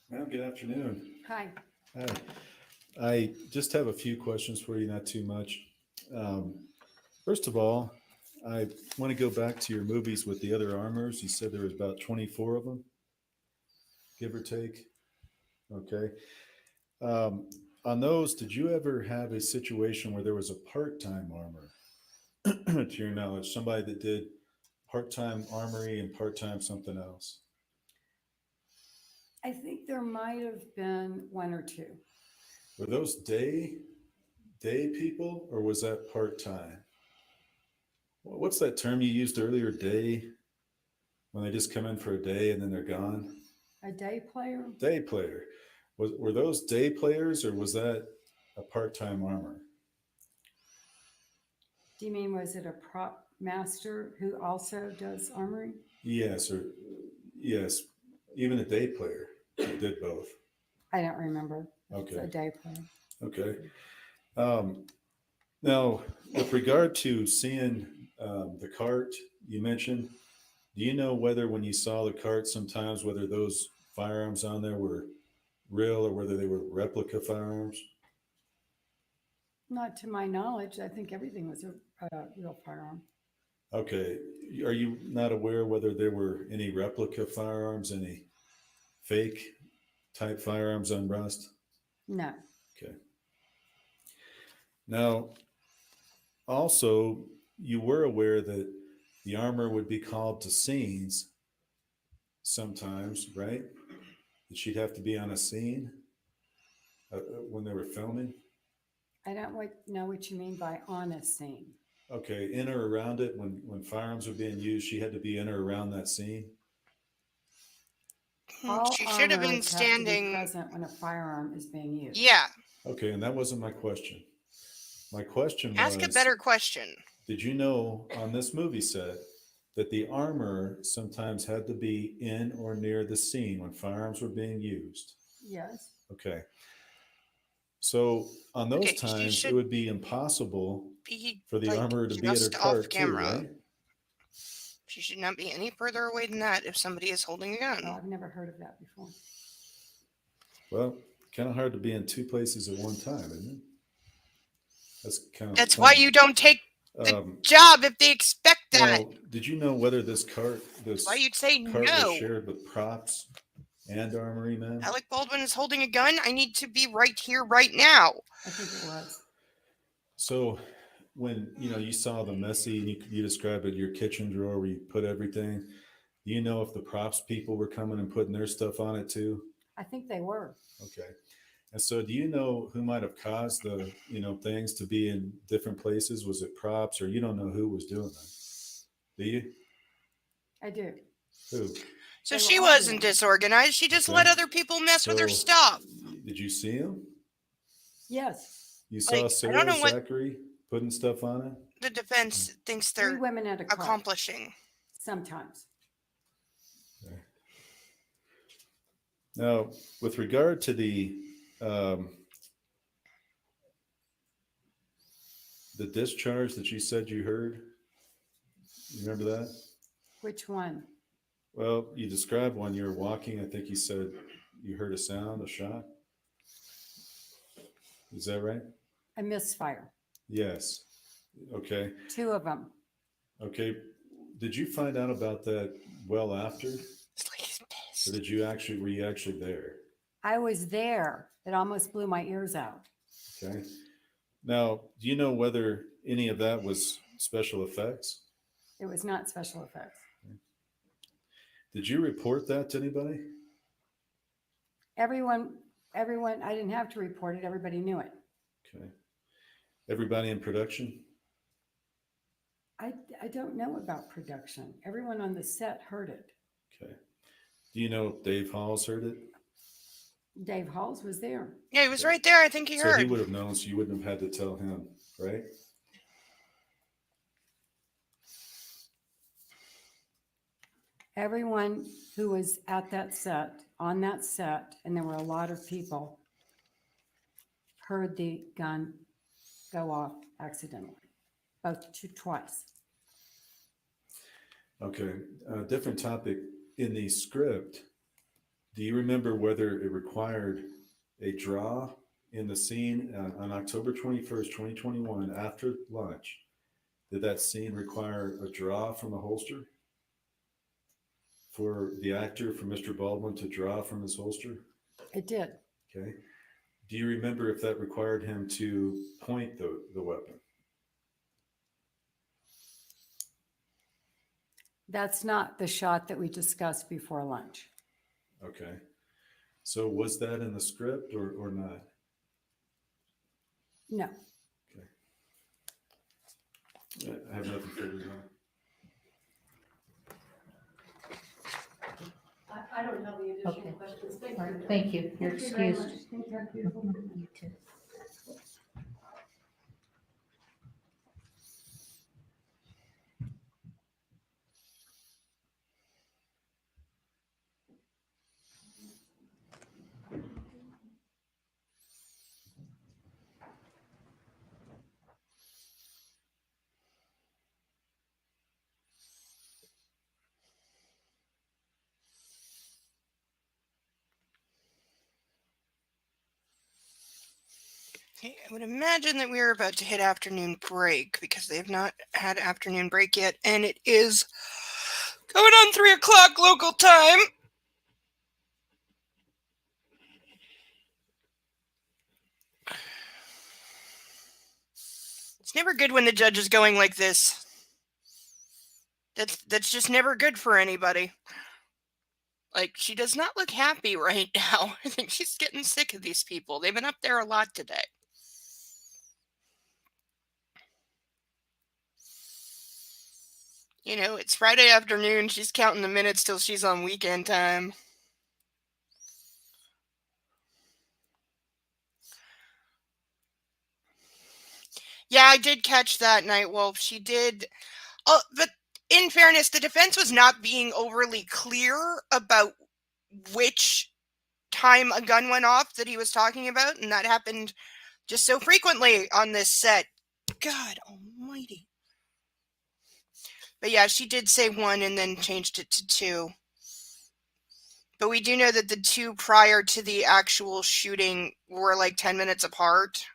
Well, good afternoon. Hi. Hi. I just have a few questions for you, not too much. First of all, I want to go back to your movies with the other armors. You said there was about 24 of them, give or take. Okay. On those, did you ever have a situation where there was a part-time armor, to your knowledge, somebody that did part-time armory and part-time something else? I think there might have been 1 or 2. Were those day people, or was that part-time? What's that term you used earlier, day? When they just come in for a day and then they're gone? A day player? Day player. Were those day players, or was that a part-time armor? Do you mean, was it a prop master who also does armory? Yes, yes, even a day player that did both. I don't remember. It's a Okay. day player. Okay. Now, with regard to seeing the cart you mentioned, do you know whether when you saw the cart sometimes whether those firearms on there were real or whether they were replica firearms? Not to my knowledge. I think everything was a real firearm. Okay. Are you not aware whether there were any replica firearms, any fake type firearms on Rust? No. Okay. Now, also, you were aware that the armor would be called to scenes sometimes, right? That she'd have to be on a scene when they were filming? I don't know what you mean by on a scene. Okay, in or around it, when firearms were being used, she had to be in or around that scene? All She should have been armorers have to be standing. present when a firearm is being used. Yeah, Okay, and that wasn't my question. My question ask a was, better question. did you know on this movie set that the armorer sometimes had to be in or near the scene when firearms were being used? Yes. Okay. So on those Okay, she times, it should would be impossible be for the like armorer to be at her just off cart too, camera. right? She should not be any further away than that if somebody is holding a Oh, gun. I've never heard of that before. Well, kind of hard to be in two places at one time, isn't it? That's kind of. That's why you don't take Um, job if they expect that. now, did you know whether this That's why you'd say cart was no. shared with props and armory men? Alec Baldwin is holding a gun. I need to be right here, right now. I think it was. So when you saw the messy, and you described it, your kitchen drawer where you put everything, do you know if the props people were coming and putting their stuff on it too? I think they were. Okay. And so do you know who might have caused the things to be in different places? Was it props, or you don't know who was doing that? Do you? I do. Who? So They she were all wasn't doing it. disorganized. She just let Okay. other people mess with her So, stuff. Did you see him? Yes. You saw Like, I Sarah don't know what- Zachary putting stuff on it? The defense thinks 3 they're women at a cart. accomplishing. Sometimes. Now, with regard to the discharge that you said you heard, you remember that? Which one? Well, you described when you were walking, I think you said you heard a sound, a shot. Is that right? A misfire. Yes. Okay. 2 of them. Okay. Did you find out about that well after? It's like he's Or pissed. were you actually there? I was there. It almost blew my ears out. Okay. Now, do you know whether any of that was special effects? It was not special effects. Did you report that to anybody? Everyone, I didn't have to report it. Everybody knew it. Okay. Everybody in production? I don't know about production. Everyone on the set heard it. Okay. Do you know if Dave Halls heard it? Dave Halls was there. Yeah, he was right there. I think he So he heard. would have known, so you wouldn't have had to tell him, right? Everyone who was at that set, on that set, and there were a lot of people, heard the gun go off accidentally, twice. Okay. Different topic. In the script, do you remember whether it required a draw in the scene on October 21st, 2021, after lunch? Did that scene require a draw from a holster? For the actor, for Mr. Baldwin to draw from his holster? It did. Okay. Do you remember if that required him to point the weapon? That's not the shot that we discussed before lunch. Okay. So was that in the script or not? No. I have nothing figured out. I don't have any additional Okay. questions. All right, thank you. You're excused. You too. Okay, I would imagine that we are about to hit afternoon break because they have not had afternoon break yet, and it is going on 3 o'clock local time. It's never good when the judge is going like this. That's just never good for anybody. Like, she does not look happy right now. I think she's getting sick of these people. They've been up there a lot today. You know, it's Friday afternoon. She's counting the minutes till she's on weekend time. Yeah, I did catch that, Nightwolf. She did. Oh, but in fairness, the defense was not being overly clear about which time a gun went off that he was talking about, and that happened just so frequently on this set. God almighty. But yeah, she did say 1 and then changed it to 2. But we do know that the 2 prior to the actual shooting were like 10 minutes apart.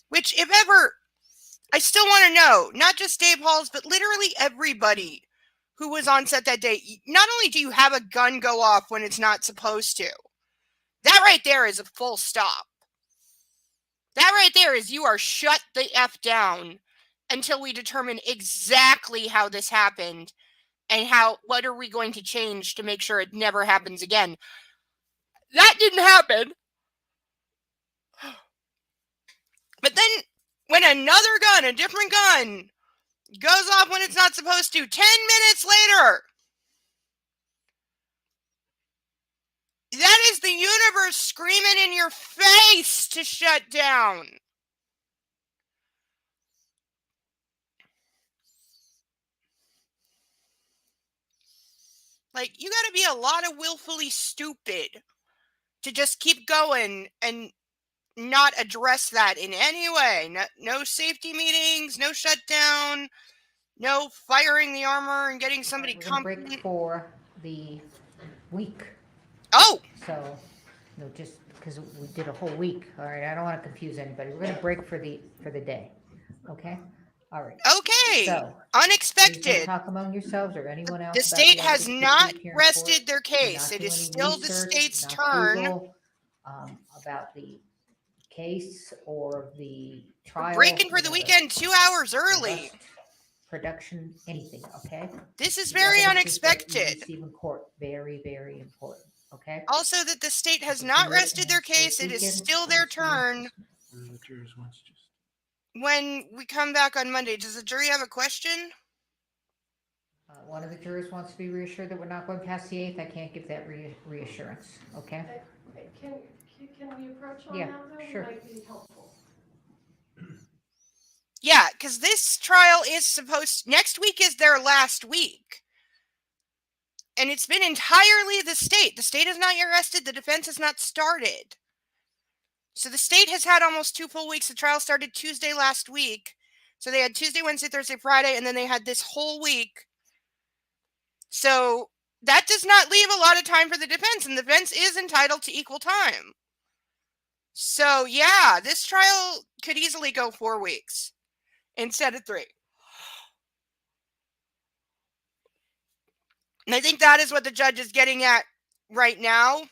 Which, if ever, I still want to know, not just Dave Halls, but literally everybody who was on set that day. Not only do you have a gun go off when it's not supposed to, that right there is a full stop. That right there is you are shut the F down until we determine exactly how this happened and what are we going to change to make sure it never happens again. That didn't happen. But then when another gun, a different gun, goes off when it's not supposed to, 10 minutes later, that is the universe screaming in your face to shut down. Like, you gotta be a lot of willfully stupid to just keep going and not address that in any way. No safety meetings, no shutdown, no firing the armor and getting somebody We're gonna break competent. for the week. Oh, So, just because we did a whole week, all right, I don't want to confuse anybody. We're gonna break for the day, okay? All right, okay. so. please don't Unexpected. Talk among yourselves or anyone else. The about state the has evidence this not week here in rested court. their Do case. not It do is any still the research, state's not turn. Google, about the case or the trial. Breaking for or the weekend 2 hours early. arrest, production, anything, okay? This is The very evidence is what you unexpected. receive in court, very, very important, okay? Also, that the state has You not do it rested their and case. It is weekend, still their it's fine. turn. When we come back on Monday, does the jury have a question? One of the jurors wants to be reassured that we're not going past the 8th. I can't give that reassurance, okay? Can we approach on Yeah, that though? sure. Might be helpful. Yeah, because this trial is next week is their last week. And it's been entirely the state. The state has not yet rested. The defense has not started. So the state has had almost 2 full weeks. The trial started Tuesday last week. So they had Tuesday, Wednesday, Thursday, Friday, and then they had this whole week. So that does not leave a lot of time for the defense, and the defense is entitled to equal time. So yeah, this trial could easily go 4 weeks instead of 3. And I think that is what the judge is getting at right now.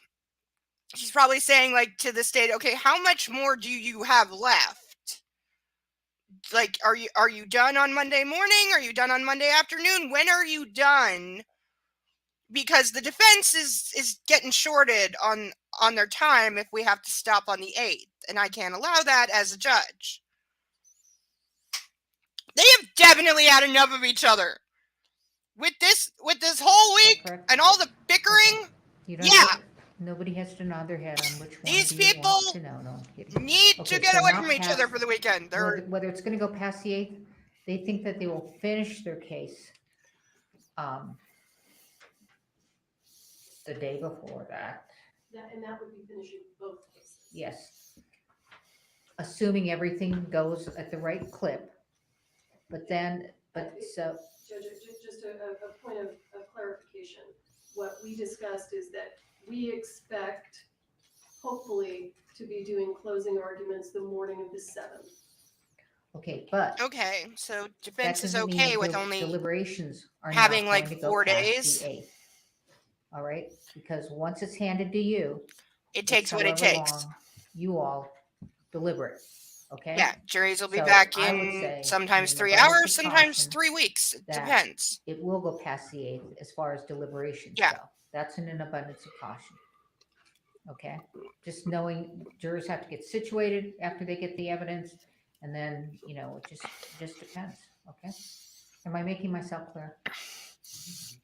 She's probably saying, like, to the state, okay, how much more do you have left? Like, are you done on Monday morning? Are you done on Monday afternoon? When are you done? Because the defense is getting shorted on their time if we have to stop on the 8th. And I can't allow that as a judge. They have definitely had enough of each other. With this whole week correct? and all the bickering, You don't yeah. Nobody has to nod their head on which one These do you people want to know. No, I'm kidding. need Okay, to get so away not from each past- other for the weekend. Whether it's going to go past the 8th, they think that they will finish their case the day before that. And that would be finishing both cases. Yes. Assuming everything goes at the right clip. But so, Judge, just a point of clarification. What we discussed is that we expect, hopefully, to be doing closing arguments the morning of the 7th. okay, but Okay, so that defense is doesn't mean okay the with only deliberations are having, not like, going to go 4 past days. the 8th. All right, because once it's handed to you, It takes what it however takes. long you all deliberate. Okay. Yeah, juries will be So back I would in say, sometimes in 3 abundance hours, of sometimes caution, 3 weeks. It that depends. It will go past the 8th as far as deliberations Yeah. go. That's in an abundance of caution. Okay, just knowing jurors have to get situated after they get the evidence, and then it just depends. Okay. Am I making myself clear?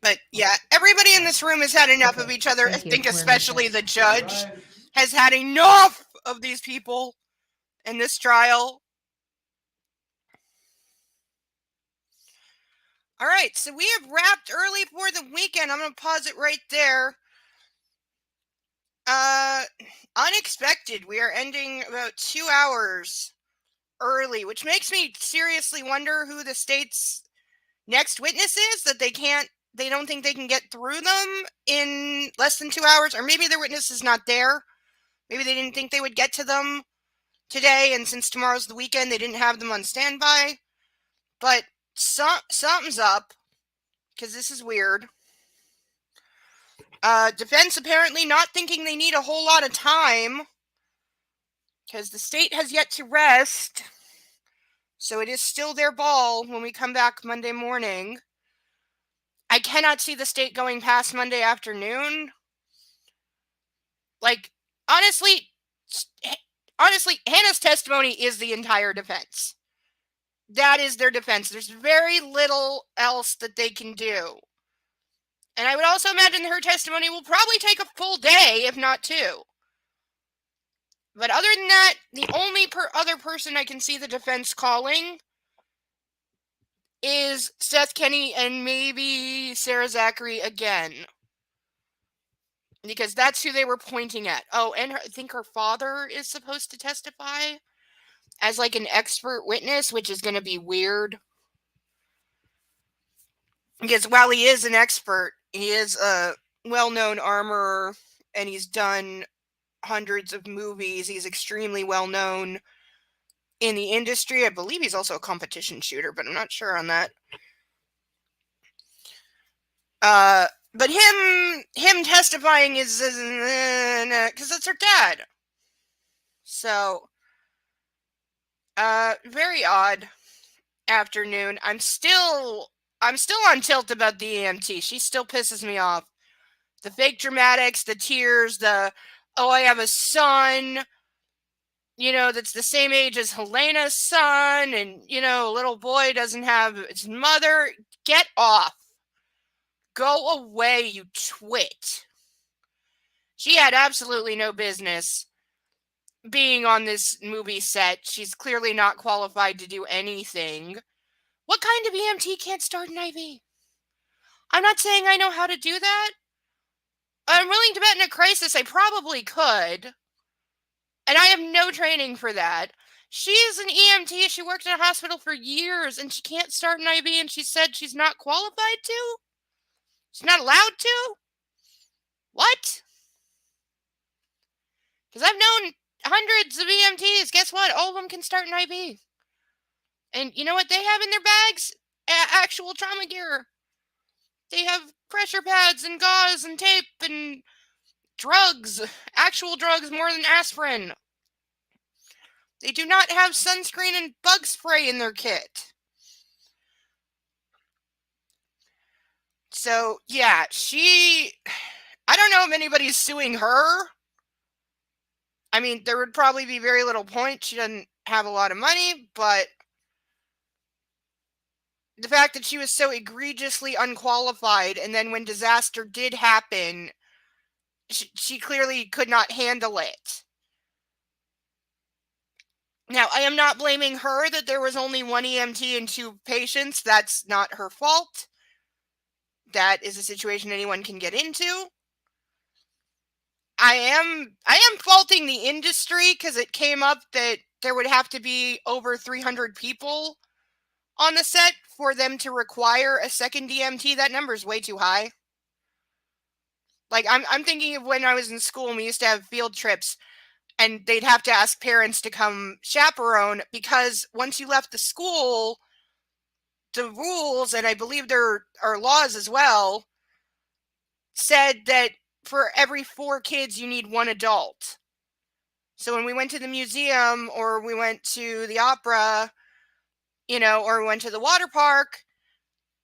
But yeah, everybody in this room has had enough of Okay, each other. I thank you. think We're in especially the recess. judge has had enough of these people in this trial. All right, so we have wrapped early for the weekend. I'm going to pause it right there. Unexpected. We are ending about 2 hours early, which makes me seriously wonder who the state's next witness is, that they don't think they can get through them in less than 2 hours, or maybe their witness is not there. Maybe they didn't think they would get to them today, and since tomorrow's the weekend, they didn't have them on standby. But something's up, because this is weird. Defense apparently not thinking they need a whole lot of time, because the state has yet to rest. So it is still their ball when we come back Monday morning. I cannot see the state going past Monday afternoon. Like, honestly, Hannah's testimony is the entire defense. That is their defense. There's very little else that they can do. And I would also imagine her testimony will probably take a full day, if not 2. But other than that, the only other person I can see the defense calling is Seth Kenney and maybe Sarah Zachary again. Because that's who they were pointing at. Oh, and I think her father is supposed to testify as like an expert witness, which is going to be weird. Because while he is an expert, he is a well-known armorer, and he's done hundreds of movies. He's extremely well-known in the industry. I believe he's also a competition shooter, but I'm not sure on that. But him testifying is because that's her dad. So, very odd afternoon. I'm still on tilt about the EMT. She still pisses me off. The fake dramatics, the tears, oh, I have a son, that's the same age as Helena's son, and, a little boy doesn't have his mother. Get off. Go away, you twit. She had absolutely no business being on this movie set. She's clearly not qualified to do anything. What kind of EMT can't start an IV? I'm not saying I know how to do that. I'm willing to bet in a crisis I probably could. And I have no training for that. She is an EMT. She worked in a hospital for years, and she can't start an IV, and she said she's not qualified to? She's not allowed to? What? Because I've known hundreds of EMTs. Guess what? All of them can start an IV. And you know what they have in their bags? Actual trauma gear. They have pressure pads and gauze and tape and drugs. Actual drugs more than aspirin. They do not have sunscreen and bug spray in their kit. So, yeah, I don't know if anybody's suing her. I mean, there would probably be very little point. She doesn't have a lot of money, but the fact that she was so egregiously unqualified, and then when disaster did happen, she clearly could not handle it. Now, I am not blaming her that there was only one EMT and 2 patients. That's not her fault. That is a situation anyone can get into. I am faulting the industry because it came up that there would have to be over 300 people on the set for them to require a second EMT. That number is way too high. Like, I'm thinking of when I was in school and we used to have field trips, and they'd have to ask parents to come chaperone, because once you left the school, the rules, and I believe there are laws as well, said that for every 4 kids, you need 1 adult. So when we went to the museum, or we went to the opera, or we went to the water park,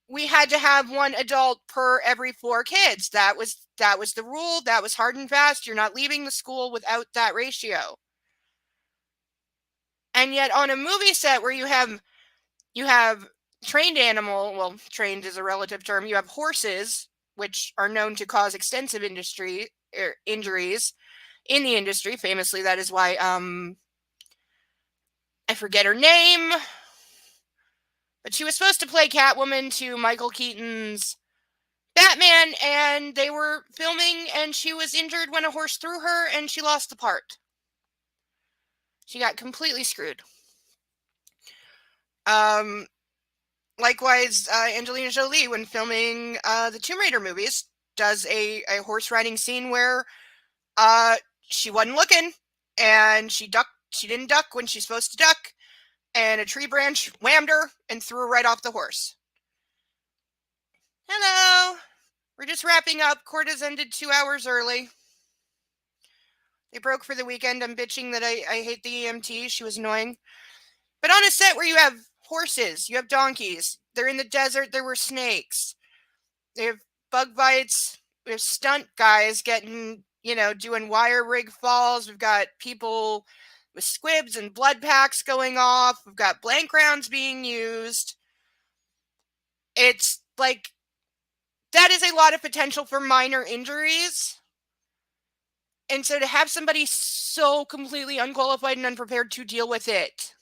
we had to have 1 adult per every 4 kids. That was the rule. That was hard and fast. You're not leaving the school without that ratio. And yet on a movie set where you have trained animal, well, trained is a relative term. You have horses, which are known to cause extensive injuries in the industry. Famously, that is why I forget her name, but she was supposed to play Catwoman to Michael Keaton's Batman, and they were filming, and she was injured when a horse threw her, and she lost the part. She got completely screwed. Likewise, Angelina Jolie, when filming the Tomb Raider movies, does a horse riding scene where she wasn't looking, and she didn't duck when she's supposed to duck, and a tree branch whammed her and threw her right off the horse. Hello! We're just wrapping up. Court has ended 2 hours early. They broke for the weekend. I'm bitching that I hate the EMT. She was annoying. But on a set where you have horses, you have donkeys, they're in the desert, there were snakes. They have bug bites. We have stunt guys getting, doing wire rig falls. We've got people with squibs and blood packs going off. We've got blank rounds being used. It's like, that is a lot of potential for minor injuries. And so to have somebody so completely unqualified and unprepared to deal with it.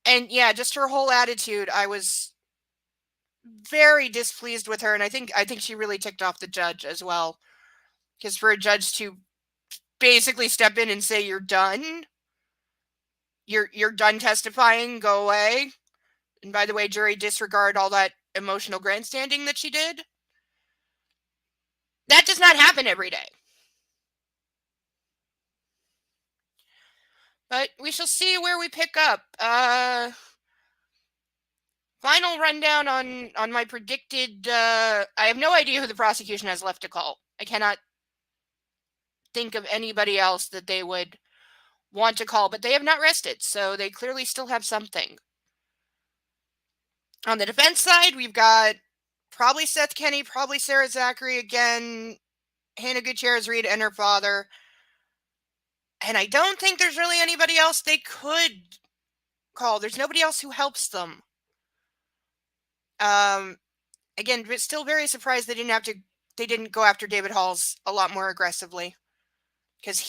And yeah, just her whole attitude, I was very displeased with her. And I think she really ticked off the judge as well. Because for a judge to basically step in and say, you're done. You're done testifying, go away. And by the way, jury, disregard all that emotional grandstanding that she did. That does not happen every day. But we shall see where we pick up. Final rundown on my predicted... I have no idea who the prosecution has left to call. I cannot think of anybody else that they would want to call, but they have not rested, so they clearly still have something. On the defense side, we've got probably Seth Kenney, probably Sarah Zachary again, Hannah Gutierrez-Reed and her father. And I don't think there's really anybody else they could call. There's nobody else who helps them. Again, but still very surprised they didn't go after David Halls a lot more aggressively. Because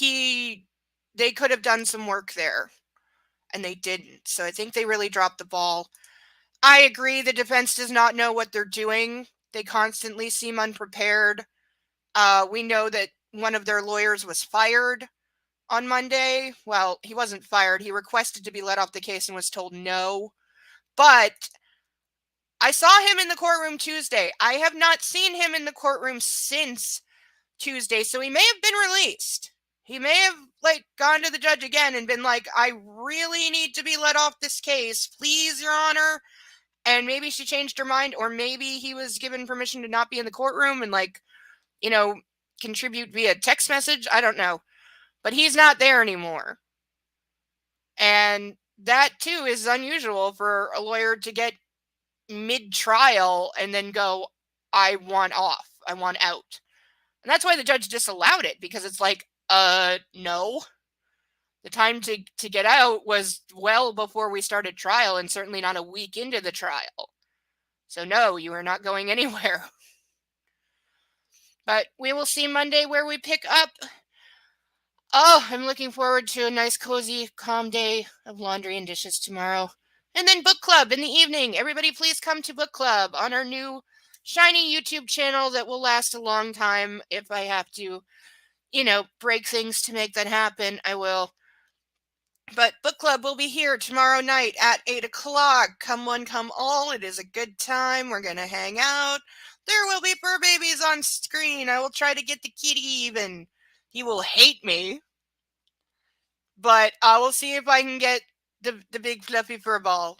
they could have done some work there. And they didn't. So I think they really dropped the ball. I agree the defense does not know what they're doing. They constantly seem unprepared. We know that one of their lawyers was fired on Monday. Well, he wasn't fired. He requested to be let off the case and was told no. But I saw him in the courtroom Tuesday. I have not seen him in the courtroom since Tuesday, so he may have been released. He may have gone to the judge again and been like, I really need to be let off this case. Please, Your Honor. And maybe she changed her mind, or maybe he was given permission to not be in the courtroom and contribute via text message. I don't know. But he's not there anymore. And that too is unusual for a lawyer to get mid-trial and then go, I want off. I want out. And that's why the judge disallowed it, because it's like, no. The time to get out was well before we started trial, and certainly not a week into the trial. So no, you are not going anywhere. But we will see Monday where we pick up. Oh, I'm looking forward to a nice, cozy, calm day of laundry and dishes tomorrow. And then book club in the evening. Everybody please come to book club on our new shiny YouTube channel that will last a long time. If I have to, break things to make that happen, I will. But book club will be here tomorrow night at 8 o'clock. Come one, come all. It is a good time. We're going to hang out. There will be fur babies on screen. I will try to get the kitty even. He will hate me. But I will see if I can get the big fluffy fur ball.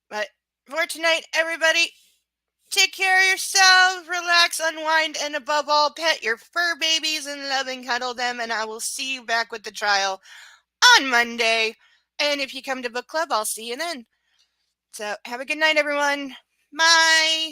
But for tonight, everybody, take care of yourselves, relax, unwind, and above all, pet your fur babies and love and cuddle them. And I will see you back with the trial on Monday. And if you come to book club, I'll see you then. So have a good night, everyone. Bye.